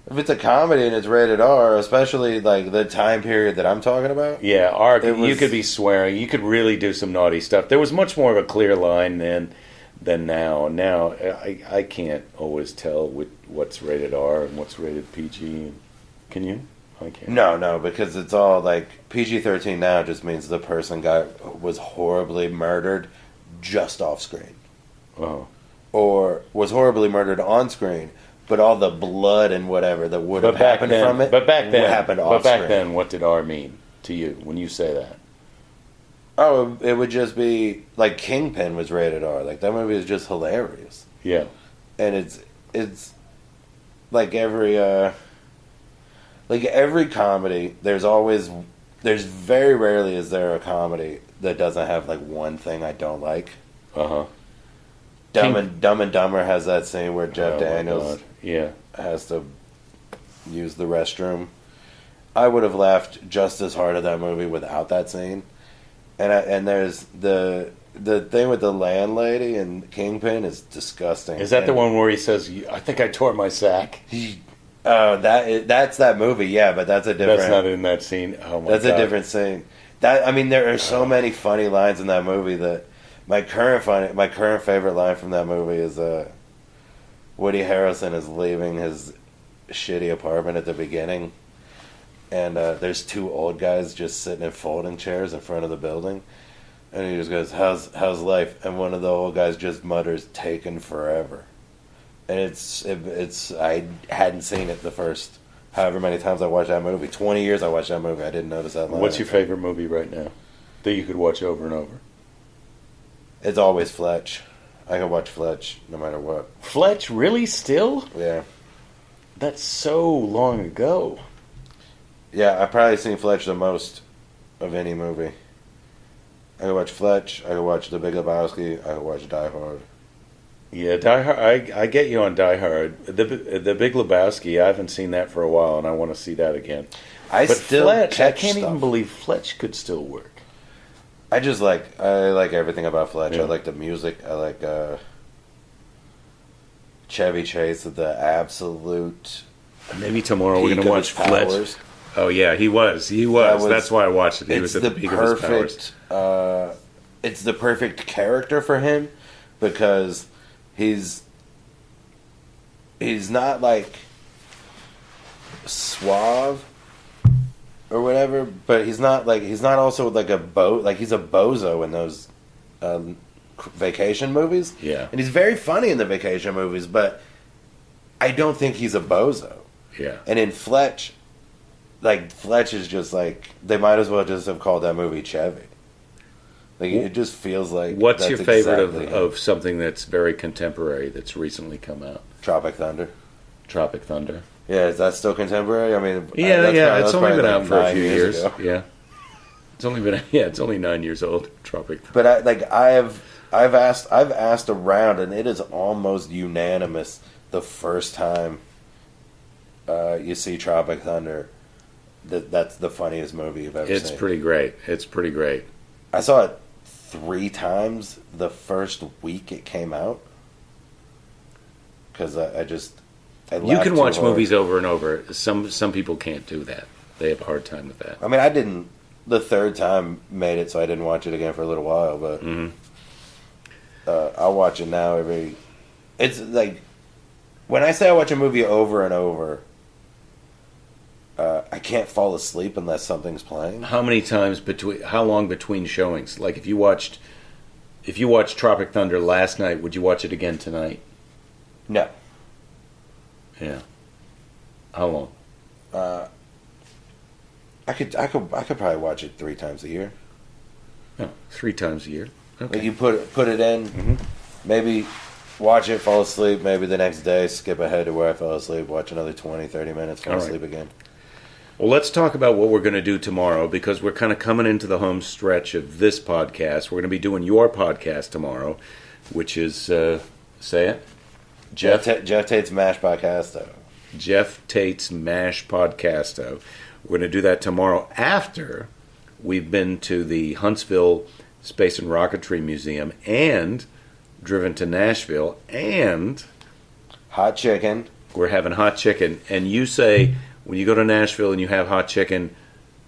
Speaker 2: if it's a comedy and it's rated R, especially like the time period that I'm talking about.
Speaker 1: Yeah, R. You could be swearing. You could really do some naughty stuff. There was much more of a clear line than now. Now I can't always tell what's rated R and what's rated PG. Can you? I can't.
Speaker 2: No, because it's all like PG-13 now just means the person was horribly murdered just off screen.
Speaker 1: Oh.
Speaker 2: Or was horribly murdered on screen, but all the blood and whatever that would have happened from it happened off screen.
Speaker 1: But back then, what did R mean to you when you say that?
Speaker 2: Oh, it would just be like Kingpin was rated R. Like that movie is just hilarious.
Speaker 1: Yeah.
Speaker 2: And it's like every comedy, there's very rarely is there a comedy that doesn't have like one thing I don't like. Dumb and Dumber has that scene where Jeff Daniels has to use the restroom. I would have laughed just as hard at that movie without that scene. And there's the thing with the landlady and Kingpin is disgusting.
Speaker 1: Is that the one where he says, "I think I tore my sack"?
Speaker 2: That's that movie, yeah, but that's a different.
Speaker 1: That's not in that scene. Oh my God.
Speaker 2: That's a different scene. There are so many funny lines in that movie that my current favorite line from that movie is Woody Harrelson is leaving his shitty apartment at the beginning, and there's two old guys just sitting in folding chairs in front of the building, and he just goes, "How's life?" And one of the old guys just mutters, "Taken forever." And it's I hadn't seen it the first however many times I watched that movie. 20 years I watched that movie. I didn't notice that line.
Speaker 1: What's your favorite movie right now that you could watch over and over?
Speaker 2: It's always Fletch. I can watch Fletch no matter what.
Speaker 1: Fletch, really? Still?
Speaker 2: Yeah.
Speaker 1: That's so long ago.
Speaker 2: Yeah, I've probably seen Fletch the most of any movie. I can watch Fletch. I can watch The Big Lebowski. I can watch Die Hard.
Speaker 1: Yeah, Die Hard. I get you on Die Hard. The Big Lebowski. I haven't seen that for a while, and I want to see that again. But Fletch, I can't even believe Fletch could still work.
Speaker 2: I like everything about Fletch. Yeah. I like the music. I like Chevy Chase with the absolute.
Speaker 1: Maybe tomorrow we're going to watch Fletch. Oh yeah, he was. That's why I watched it. He was at the peak of his powers.
Speaker 2: It's the perfect character for him because he's not like suave or whatever, but he's not also like he's a bozo in those vacation movies.
Speaker 1: Yeah,
Speaker 2: and he's very funny in the vacation movies, but I don't think he's a bozo.
Speaker 1: Yeah,
Speaker 2: and in Fletch, Fletch is just like they might as well just have called that movie Chevy. Like it just feels like.
Speaker 1: What's your favorite of something that's very contemporary that's recently come out?
Speaker 2: Tropic Thunder.
Speaker 1: Tropic Thunder.
Speaker 2: Yeah, is that still contemporary? I mean,
Speaker 1: it's only been out for a few years. Yeah, it's only 9 years old. Tropic Thunder.
Speaker 2: But I've asked around, and it is almost unanimous. The first time you see Tropic Thunder, that's the funniest movie you've ever seen.
Speaker 1: It's pretty great.
Speaker 2: I saw it 3 times the first week it came out because
Speaker 1: you can watch movies over and over. Some people can't do that. They have a hard time with that.
Speaker 2: I mean, I didn't. The third time made it, so I didn't watch it again for a little while. But I'll watch it now It's like when I say I watch a movie over and over, I can't fall asleep unless something's playing.
Speaker 1: How long between showings? Like if you watched Tropic Thunder last night, would you watch it again tonight?
Speaker 2: No.
Speaker 1: Yeah. How long?
Speaker 2: I could probably watch it 3 times a year.
Speaker 1: Oh, 3 times a year. Okay.
Speaker 2: Like you put it in, maybe watch it, fall asleep, maybe the next day skip ahead to where I fell asleep, watch another 20, 30 minutes, fall asleep again.
Speaker 1: Well, let's talk about what we're going to do tomorrow, because we're kind of coming into the home stretch of this podcast. We're going to be doing your podcast tomorrow, which is, say it?
Speaker 2: Geoff Tate's MASH Podcasto.
Speaker 1: Geoff Tate's MASH Podcasto. We're going to do that tomorrow after we've been to the Huntsville Space and Rocketry Museum and driven to Nashville, and
Speaker 2: hot chicken.
Speaker 1: We're having hot chicken. And you say, when you go to Nashville and you have hot chicken,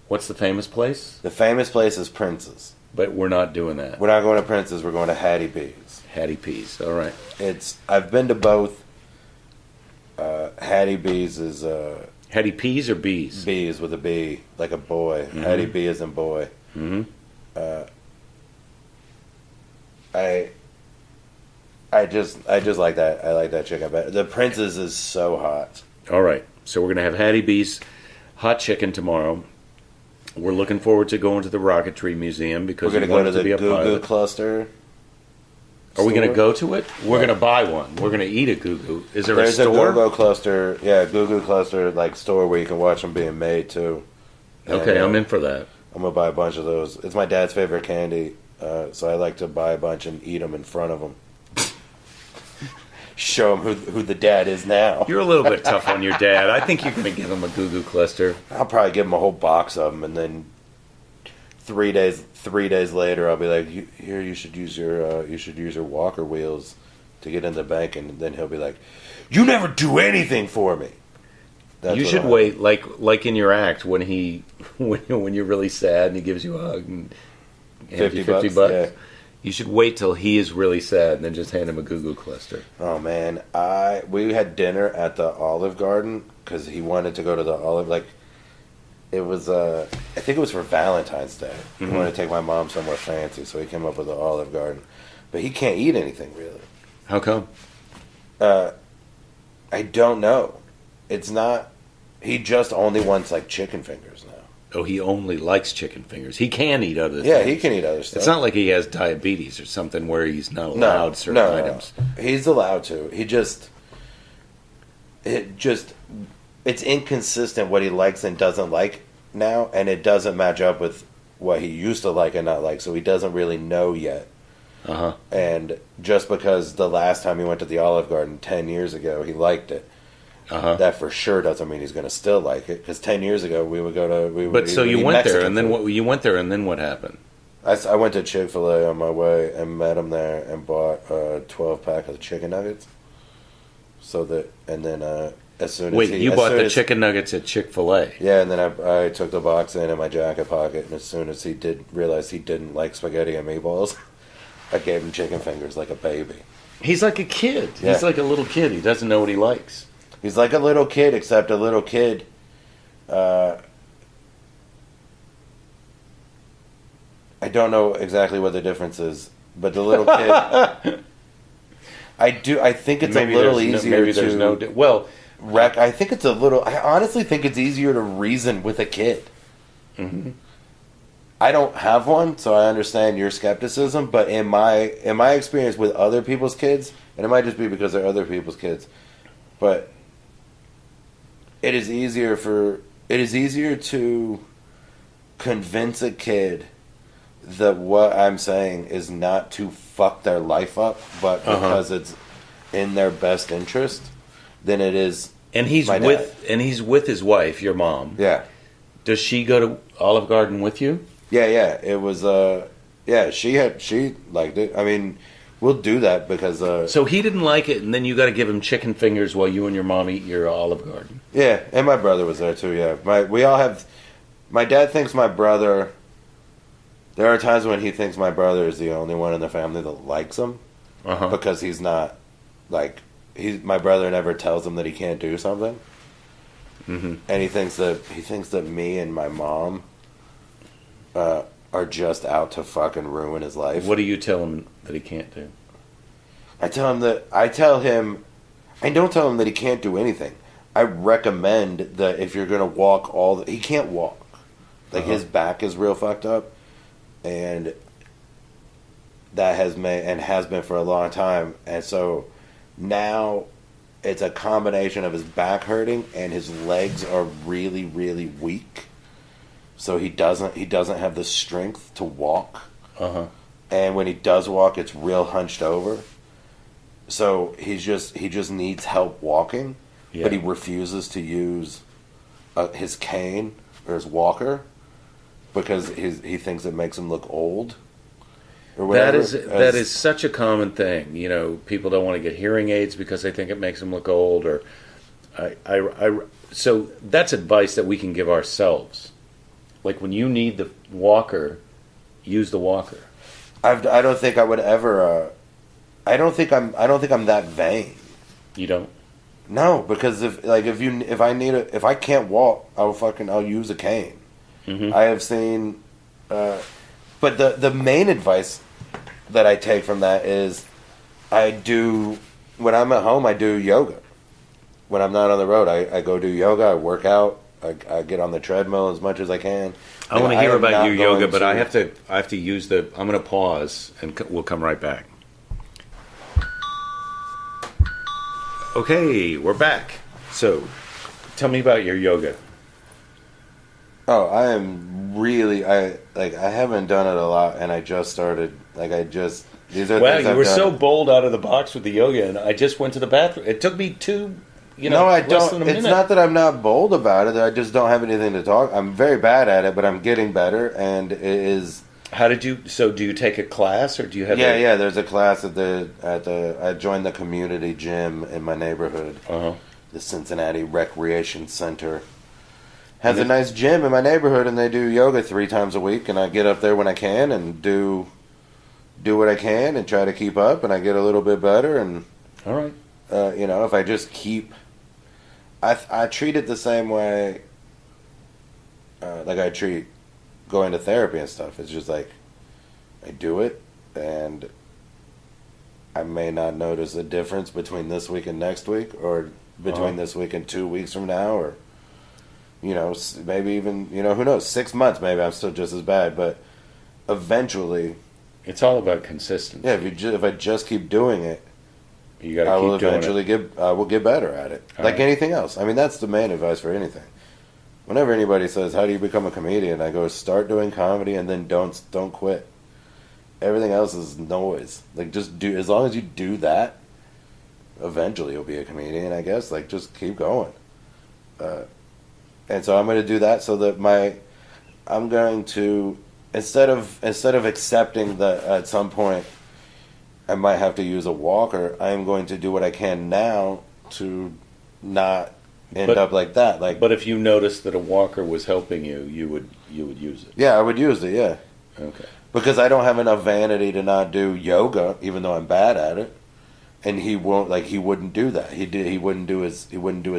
Speaker 1: what's the famous place?
Speaker 2: The famous place is Prince's.
Speaker 1: But we're not doing that.
Speaker 2: We're not going to Prince's. We're going to Hattie B's.
Speaker 1: Hattie B's. All right.
Speaker 2: I've been to both. Hattie B's is...
Speaker 1: Hattie P's or B's?
Speaker 2: B's with a B, like a boy. Mm-hmm. Hattie B is in boy.
Speaker 1: Mm-hmm.
Speaker 2: I just like that. I like that chicken better. The Prince's is so hot.
Speaker 1: All right. So we're going to have Hattie B's hot chicken tomorrow. We're looking forward to going to the Rocketry Museum because
Speaker 2: we're going to go to the Goo Goo Cluster.
Speaker 1: Are we going to go to it? We're going to buy one. We're going to eat a Goo Goo. Is there
Speaker 2: There's
Speaker 1: a store?
Speaker 2: There's a Goo Goo Cluster. Yeah, Goo Goo Cluster like store where you can watch them being made too.
Speaker 1: Okay, I'm in for that.
Speaker 2: I'm going to buy a bunch of those. It's my dad's favorite candy, so I like to buy a bunch and eat them in front of him. Show him who the dad is now.
Speaker 1: You're a little bit tough on your dad. I think you're going to give him a Goo Goo Cluster.
Speaker 2: I'll probably give him a whole box of them, and then 3 days later, I'll be like, "Here, you should use your walker wheels to get in the bank," and then he'll be like, "You never do anything for me."
Speaker 1: You should wait, like in your act when you're really sad and he gives you a hug and hands you $50 bucks. Yeah. You should wait till he is really sad and then just hand him a Goo Goo Cluster.
Speaker 2: Oh man, we had dinner at the Olive Garden because he wanted to go to the Olive. It was I think it was for Valentine's Day. He wanted to take my mom somewhere fancy, so he came up with the Olive Garden. But he can't eat anything really.
Speaker 1: How come?
Speaker 2: I don't know. It's not. He just only wants like chicken fingers now.
Speaker 1: Oh, he only likes chicken fingers. He can eat other things.
Speaker 2: Yeah, he can eat other stuff.
Speaker 1: It's not like he has diabetes or something where he's not allowed certain items.
Speaker 2: No. He's allowed to. It's inconsistent what he likes and doesn't like now, and it doesn't match up with what he used to like and not like, so he doesn't really know yet.
Speaker 1: Uh-huh.
Speaker 2: And just because the last time he went to the Olive Garden 10 years ago, he liked it, that for sure doesn't mean he's going to still like it. Because 10 years ago, we would go to...
Speaker 1: But so you went there, and then what happened?
Speaker 2: I went to Chick-fil-A on my way and met him there and bought a 12-pack of chicken nuggets. As soon as
Speaker 1: you bought the chicken nuggets at Chick-fil-A?
Speaker 2: Yeah, and then I took the box in my jacket pocket, and as soon as he realized he didn't like spaghetti and meatballs, I gave him chicken fingers like a baby.
Speaker 1: He's like a kid. Yeah. He's like a little kid. He doesn't know what he likes.
Speaker 2: He's like a little kid, except a little kid. I don't know exactly what the difference is, but the little kid. I think it's a little easier to. I think it's a little. I honestly think it's easier to reason with a kid.
Speaker 1: Mm-hmm.
Speaker 2: I don't have one, so I understand your skepticism. But in my experience with other people's kids, and it might just be because they're other people's kids, but it is easier to convince a kid that what I'm saying is not to fuck their life up, but because it's in their best interest, than it is.
Speaker 1: And he's with his wife, your mom.
Speaker 2: Yeah.
Speaker 1: Does she go to Olive Garden with you?
Speaker 2: Yeah. It was she liked it. I mean, we'll do that because
Speaker 1: So he didn't like it, and then you got to give him chicken fingers while you and your mom eat your Olive Garden.
Speaker 2: Yeah, and my brother was there too. Yeah, my dad thinks my brother. There are times when he thinks my brother is the only one in the family that likes him, because he's not my brother never tells him that he can't do something, and he thinks that me and my mom are just out to fucking ruin his life.
Speaker 1: What do you tell him that he can't do?
Speaker 2: I tell him And don't tell him that he can't do anything. I recommend that if you're going to walk he can't walk. Like his back is real fucked up, and that has been for a long time. And so now it's a combination of his back hurting and his legs are really, really weak. So he doesn't have the strength to walk. And when he does walk, it's real hunched over. So he just needs help walking, but he refuses to use his cane or his walker because he thinks it makes him look old. Or whatever.
Speaker 1: That is such a common thing. You know, people don't want to get hearing aids because they think it makes them look old. Or so that's advice that we can give ourselves. Like when you need the walker, use the walker.
Speaker 2: I don't think I would ever. I don't think I'm that vain.
Speaker 1: You don't?
Speaker 2: No, because if I can't walk, I'll use a cane. I have seen, but the main advice that I take from that is, when I'm at home, I do yoga. When I'm not on the road, I go do yoga. I work out. I get on the treadmill as much as I can.
Speaker 1: I want to hear about your yoga, but I have to use the. I'm going to pause, and we'll come right back. Okay, we're back. So, tell me about your yoga.
Speaker 2: Oh, I am really I haven't done it a lot, and I just started. These are.
Speaker 1: Wow, you were so bold out of the box with the yoga, and I just went to the bathroom. It took me
Speaker 2: no, I
Speaker 1: less
Speaker 2: don't.
Speaker 1: than a minute.
Speaker 2: It's not that I'm not bold about it. I just don't have anything to talk. I'm very bad at it, but I'm getting better, and it is.
Speaker 1: How did you? So, do you take a class, or do you have?
Speaker 2: Yeah. There's a class I joined the community gym in my neighborhood. The Cincinnati Recreation Center has a nice gym in my neighborhood, and they do yoga 3 times a week. And I get up there when I can and do what I can and try to keep up, and I get a little bit better. And
Speaker 1: all right,
Speaker 2: if I just keep, I treat it the same way, like I treat going to therapy and stuff. It's just like I do it, and I may not notice a difference between this week and next week, or between this week and 2 weeks from now, or maybe even who knows, 6 months maybe I'm still just as bad. But eventually,
Speaker 1: it's all about consistency.
Speaker 2: Yeah, if I just keep doing it,
Speaker 1: you got to keep doing it.
Speaker 2: I will get better at it, like anything else. I mean, that's the main advice for anything. Whenever anybody says, "How do you become a comedian?" I go, "Start doing comedy and then don't quit." Everything else is noise. Like, just do, as long as you do that, eventually you'll be a comedian, I guess. Like, just keep going. And so I'm going to do that so that I'm going to, instead of accepting that at some point I might have to use a walker, I'm going to do what I can now to not end up like that.
Speaker 1: But if you noticed that a walker was helping you, you would use it.
Speaker 2: Yeah, I would use it. Yeah.
Speaker 1: Okay.
Speaker 2: Because I don't have enough vanity to not do yoga, even though I'm bad at it. And he wouldn't do that. He wouldn't do his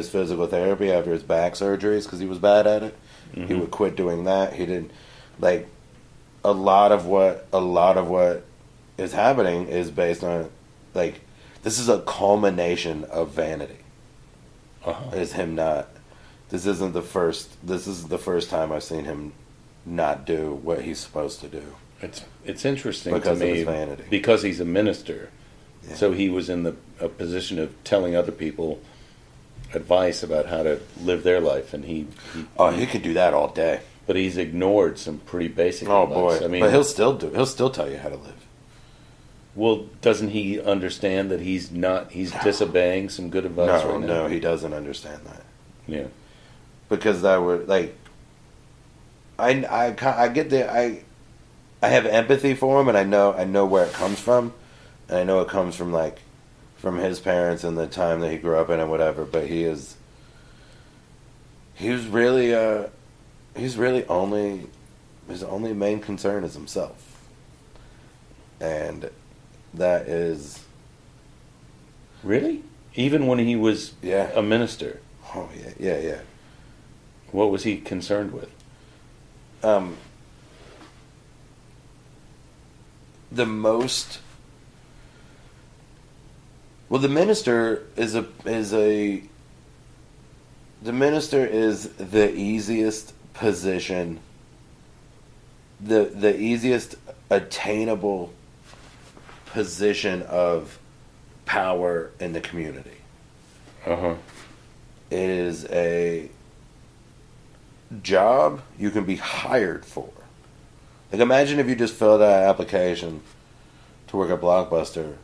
Speaker 2: physical therapy after his back surgeries because he was bad at it. Mm-hmm. He would quit doing that. He didn't a lot of what is happening is based on this is a culmination of vanity. Is him not? This isn't the first. This is the first time I've seen him not do what he's supposed to do.
Speaker 1: It's interesting
Speaker 2: because
Speaker 1: to me
Speaker 2: of his vanity.
Speaker 1: Because he's a minister,
Speaker 2: yeah.
Speaker 1: So he was in a position of telling other people advice about how to live their life, and he
Speaker 2: could do that all day.
Speaker 1: But he's ignored some pretty basic
Speaker 2: advice.
Speaker 1: Boy!
Speaker 2: I mean, but he'll still tell you how to live.
Speaker 1: Well, doesn't he understand that he's disobeying some good advice right now?
Speaker 2: No, he doesn't understand that.
Speaker 1: Yeah,
Speaker 2: because that would I get I have empathy for him, and I know where it comes from, and I know it comes from from his parents and the time that he grew up in and whatever. But his only main concern is himself, and that is
Speaker 1: really even when he was a minister.
Speaker 2: Oh yeah.
Speaker 1: What was he concerned with?
Speaker 2: Well, the minister is the minister is the easiest position, the easiest attainable position of power in the community.
Speaker 1: Uh-huh.
Speaker 2: It is a job you can be hired for. Like, imagine if you just filled out an application to work at Blockbuster,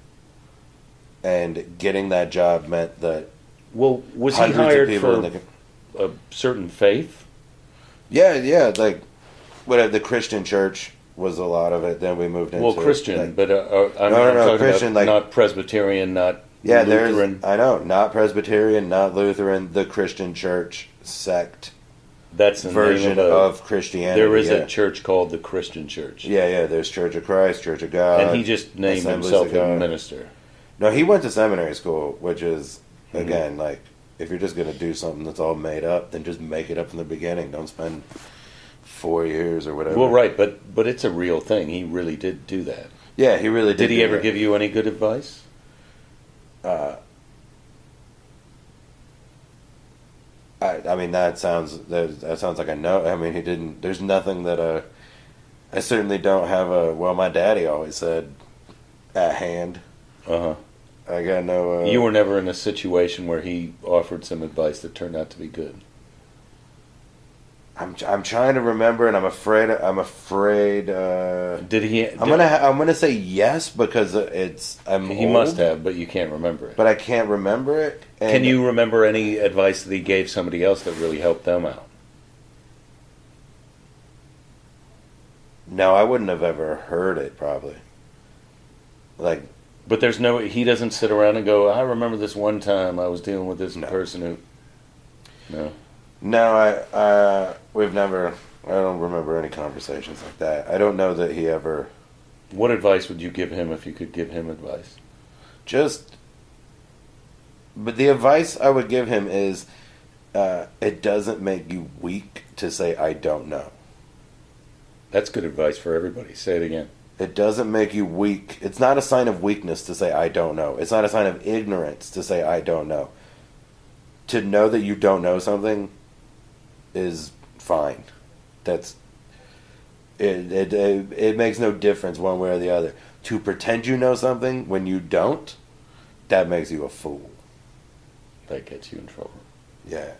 Speaker 2: and getting that job meant that.
Speaker 1: Well, was he
Speaker 2: hundreds of
Speaker 1: hired
Speaker 2: people
Speaker 1: for a certain faith?
Speaker 2: Yeah, like, whatever, the Christian church was a lot of it. Then we moved into
Speaker 1: Christian,
Speaker 2: like,
Speaker 1: but I'm
Speaker 2: no,
Speaker 1: talking
Speaker 2: Christian,
Speaker 1: about
Speaker 2: like,
Speaker 1: not Presbyterian, not
Speaker 2: yeah,
Speaker 1: Lutheran.
Speaker 2: I know, not Presbyterian, not Lutheran, the Christian church sect.
Speaker 1: That's the
Speaker 2: version
Speaker 1: name
Speaker 2: of Christianity.
Speaker 1: There is a church called the Christian Church.
Speaker 2: Yeah. There's Church of Christ, Church of God,
Speaker 1: and he just named himself a minister.
Speaker 2: No, he went to seminary school, which is again like, if you're just going to do something that's all made up, then just make it up from the beginning. Don't spend 4 years or whatever.
Speaker 1: Well, right, but it's a real thing. He really did do that.
Speaker 2: Yeah, he really did.
Speaker 1: Did he ever give you any good advice?
Speaker 2: I mean, that sounds like a no. I mean, he didn't. There's nothing that I certainly don't have a. Well, my daddy always said, at hand. I got no.
Speaker 1: You were never in a situation where he offered some advice that turned out to be good.
Speaker 2: I'm trying to remember, and I'm afraid.
Speaker 1: Did he?
Speaker 2: I'm gonna say yes, because he
Speaker 1: must have, but you can't remember it.
Speaker 2: But I can't remember it.
Speaker 1: Can you remember any advice that he gave somebody else that really helped them out?
Speaker 2: No, I wouldn't have ever heard it, probably. Like,
Speaker 1: but he doesn't sit around and go, I remember this one time I was dealing with this person who.
Speaker 2: No, I don't remember any conversations like that. I don't know that he ever.
Speaker 1: What advice would you give him if you could give him advice?
Speaker 2: But the advice I would give him is, it doesn't make you weak to say, I don't know.
Speaker 1: That's good advice for everybody. Say it again.
Speaker 2: It doesn't make you weak. It's not a sign of weakness to say, I don't know. It's not a sign of ignorance to say, I don't know. To know that you don't know something is fine. That's it. It makes no difference one way or the other. To pretend you know something when you don't, that makes you a fool.
Speaker 1: That gets you in trouble.
Speaker 2: Yeah.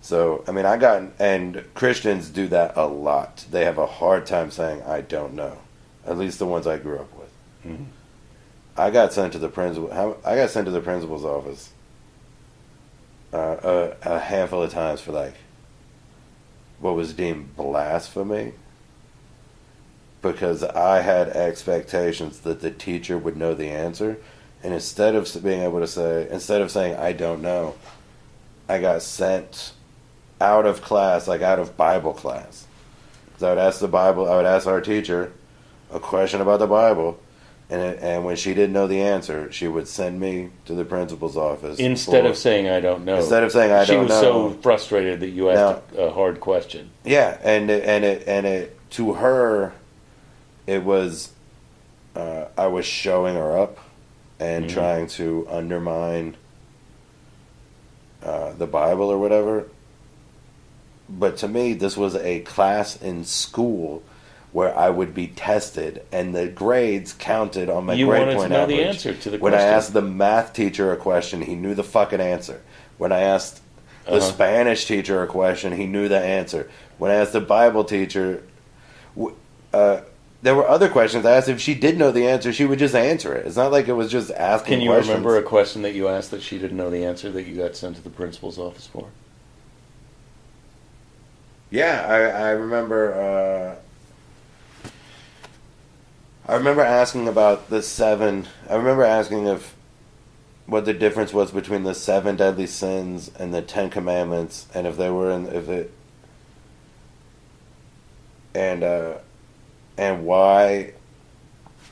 Speaker 2: So, I mean, and Christians do that a lot. They have a hard time saying, I don't know. At least the ones I grew up with.
Speaker 1: Mm-hmm.
Speaker 2: I got sent to the principal's office a handful of times for, like, what was deemed blasphemy, because I had expectations that the teacher would know the answer, and instead of saying I don't know, I got sent out of class, like out of Bible class. So I would ask our teacher a question about the Bible, and when she didn't know the answer, she would send me to the principal's office.
Speaker 1: Instead of saying I don't know.
Speaker 2: She was
Speaker 1: so frustrated that you asked a hard question.
Speaker 2: Yeah, and it to her, it was I was showing her up and trying to undermine the Bible or whatever. But to me, this was a class in school where I would be tested, and the grades counted on my grade point average. You wanted to know the
Speaker 1: answer to the question.
Speaker 2: When I asked the math teacher a question, he knew the fucking answer. When I asked the Spanish teacher a question, he knew the answer. When I asked the Bible teacher, there were other questions I asked. If she did know the answer, she would just answer it. It's not like it was just asking questions.
Speaker 1: Can you remember a question that you asked that she didn't know the answer that you got sent to the principal's office for?
Speaker 2: Yeah, I remember. I remember asking about the 7. I remember asking what the difference was between the 7 deadly sins and the 10 commandments, and and why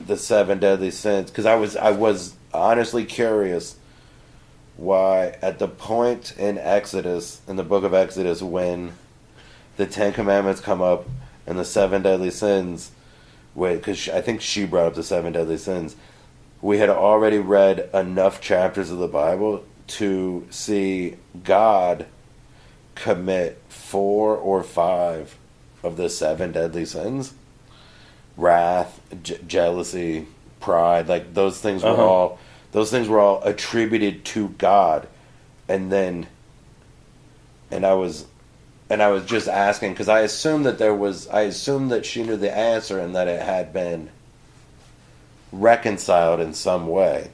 Speaker 2: the 7 deadly sins. Because I was honestly curious why at the point in the book of Exodus, when the 10 commandments come up and the 7 deadly sins. Because I think she brought up the 7 deadly sins. we had already read enough chapters of the Bible to see God commit 4 or 5 of the 7 deadly sins. Wrath, jealousy, pride, like those things were all attributed to God. And I was just asking because I assumed that she knew the answer and that it had been reconciled in some way.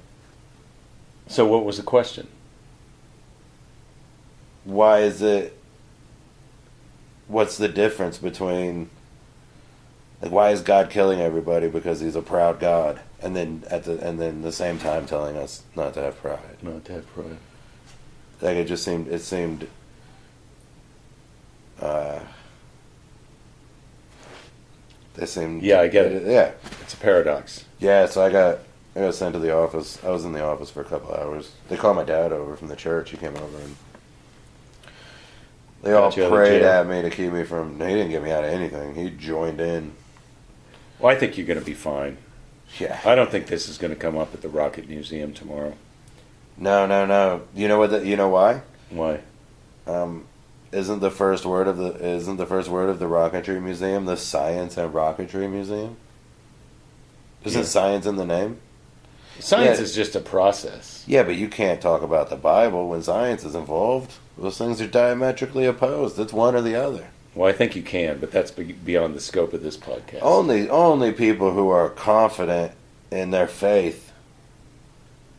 Speaker 1: So what was the question?
Speaker 2: What's the difference between, like, why is God killing everybody because he's a proud God, and then the same time telling us not to have pride?
Speaker 1: Not to have pride.
Speaker 2: Like it seemed
Speaker 1: yeah, I get it.
Speaker 2: Yeah,
Speaker 1: it's a paradox.
Speaker 2: Yeah, so I got sent to the office. I was in the office for a couple hours. They called my dad over from the church. He came over and they all prayed at me to keep me from. He didn't get me out of anything. He joined in.
Speaker 1: Well, I think you're going to be fine.
Speaker 2: Yeah.
Speaker 1: I don't think this is going to come up at the Rocket Museum tomorrow.
Speaker 2: No. You know what? You know why?
Speaker 1: Why?
Speaker 2: Isn't the first word of the Rocketry Museum the Science and Rocketry Museum? Isn't science in the name?
Speaker 1: Science is just a process.
Speaker 2: Yeah, but you can't talk about the Bible when science is involved. Those things are diametrically opposed. It's one or the other.
Speaker 1: Well, I think you can, but that's beyond the scope of this podcast.
Speaker 2: Only people who are confident in their faith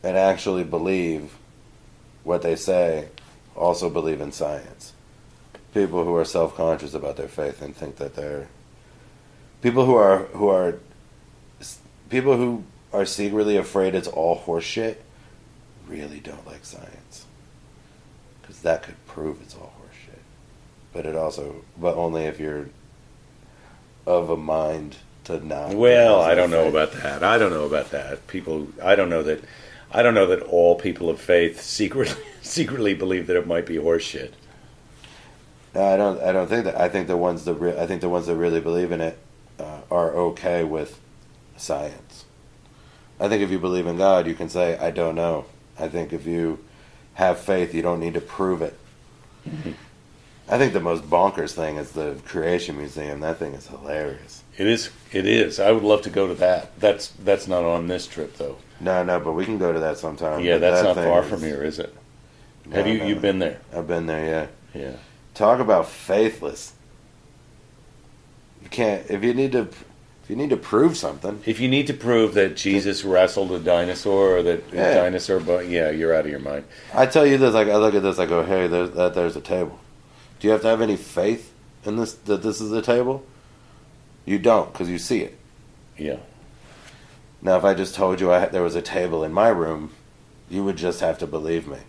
Speaker 2: and actually believe what they say also believe in science. People who are self-conscious about their faith and think that they're people who are secretly afraid it's all horseshit really don't like science, because that could prove it's all horseshit. But only if you're of a mind to not.
Speaker 1: Well, I don't know about that. I don't know that all people of faith secretly believe that it might be horseshit.
Speaker 2: No, I don't think that. I think the ones that really believe in it are okay with science. I think if you believe in God, you can say, I don't know. I think if you have faith, you don't need to prove it. Mm-hmm. I think the most bonkers thing is the Creation Museum. That thing is hilarious.
Speaker 1: It is. I would love to go to that. That's not on this trip, though.
Speaker 2: No, but we can go to that sometime.
Speaker 1: Yeah, that's not far from here, is it?
Speaker 2: No,
Speaker 1: Have you been there?
Speaker 2: I've been there, yeah.
Speaker 1: Yeah.
Speaker 2: Talk about faithless. You can't, if you need to prove something.
Speaker 1: If you need to prove that Jesus wrestled a dinosaur or that a dinosaur, you're out of your mind.
Speaker 2: I tell you this, like, I look at this, I go, hey, there's a table. Do you have to have any faith in this, that this is a table? You don't, because you see it.
Speaker 1: Yeah.
Speaker 2: Now, if I just told you there was a table in my room, you would just have to believe me.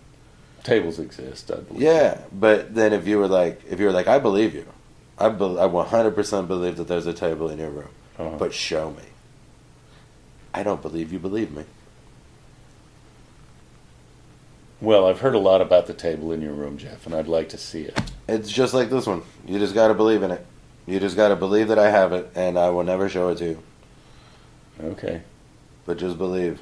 Speaker 1: Tables exist, I believe.
Speaker 2: Yeah, but then if you were like, I believe you. I 100% believe that there's a table in your room.
Speaker 1: Uh-huh.
Speaker 2: But show me. I don't believe you believe me.
Speaker 1: Well, I've heard a lot about the table in your room, Jeff, and I'd like to see it.
Speaker 2: It's just like this one. You just got to believe in it. You just got to believe that I have it, and I will never show it to you.
Speaker 1: Okay.
Speaker 2: But just believe.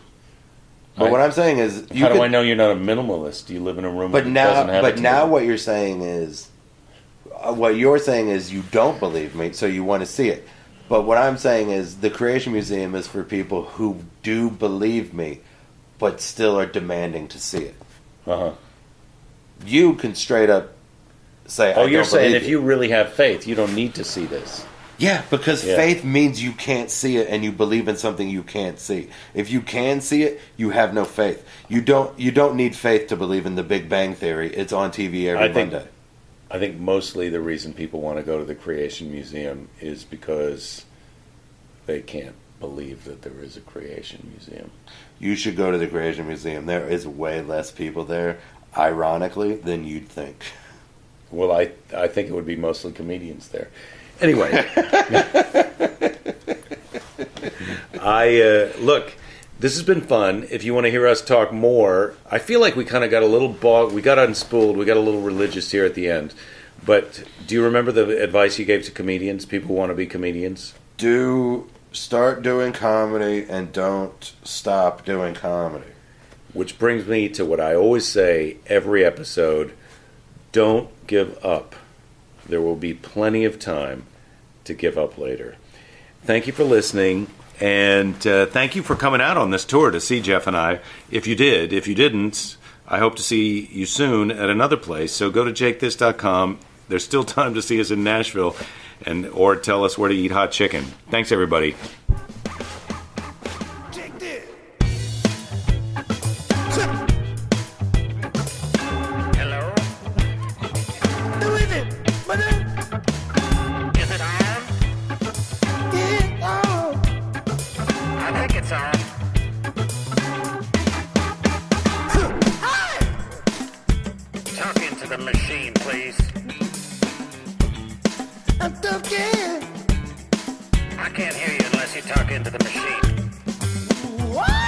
Speaker 2: But what I'm saying is,
Speaker 1: how do I know you're not a minimalist? Do you live in a room that doesn't have a table?
Speaker 2: But now what you're saying is you don't believe me, so you want to see it. But what I'm saying is the Creation Museum is for people who do believe me, but still are demanding to see it.
Speaker 1: Uh-huh.
Speaker 2: You can straight up say, I don't believe you.
Speaker 1: Oh, you're saying if you really have faith, you don't need to see this.
Speaker 2: Yeah, because faith means you can't see it and you believe in something you can't see. If you can see it, you have no faith. You don't need faith to believe in the Big Bang Theory. It's on TV every Monday.
Speaker 1: I think mostly the reason people want to go to the Creation Museum is because they can't believe that there is a Creation Museum.
Speaker 2: You should go to the Creation Museum. There is way less people there, ironically, than you'd think.
Speaker 1: Well, I think it would be mostly comedians there. Anyway, look, this has been fun. If you want to hear us talk more, I feel like we kind of got a little we got unspooled, we got a little religious here at the end. But do you remember the advice you gave to comedians, people who want to be comedians?
Speaker 2: Do start doing comedy and don't stop doing comedy.
Speaker 1: Which brings me to what I always say every episode. Don't give up. There will be plenty of time to give up later. Thank you for listening, and thank you for coming out on this tour to see Geoff and I. If you did, if you didn't, I hope to see you soon at another place. So go to jakethis.com. There's still time to see us in Nashville, or tell us where to eat hot chicken. Thanks, everybody.
Speaker 3: I can't hear you unless you talk into the machine. What?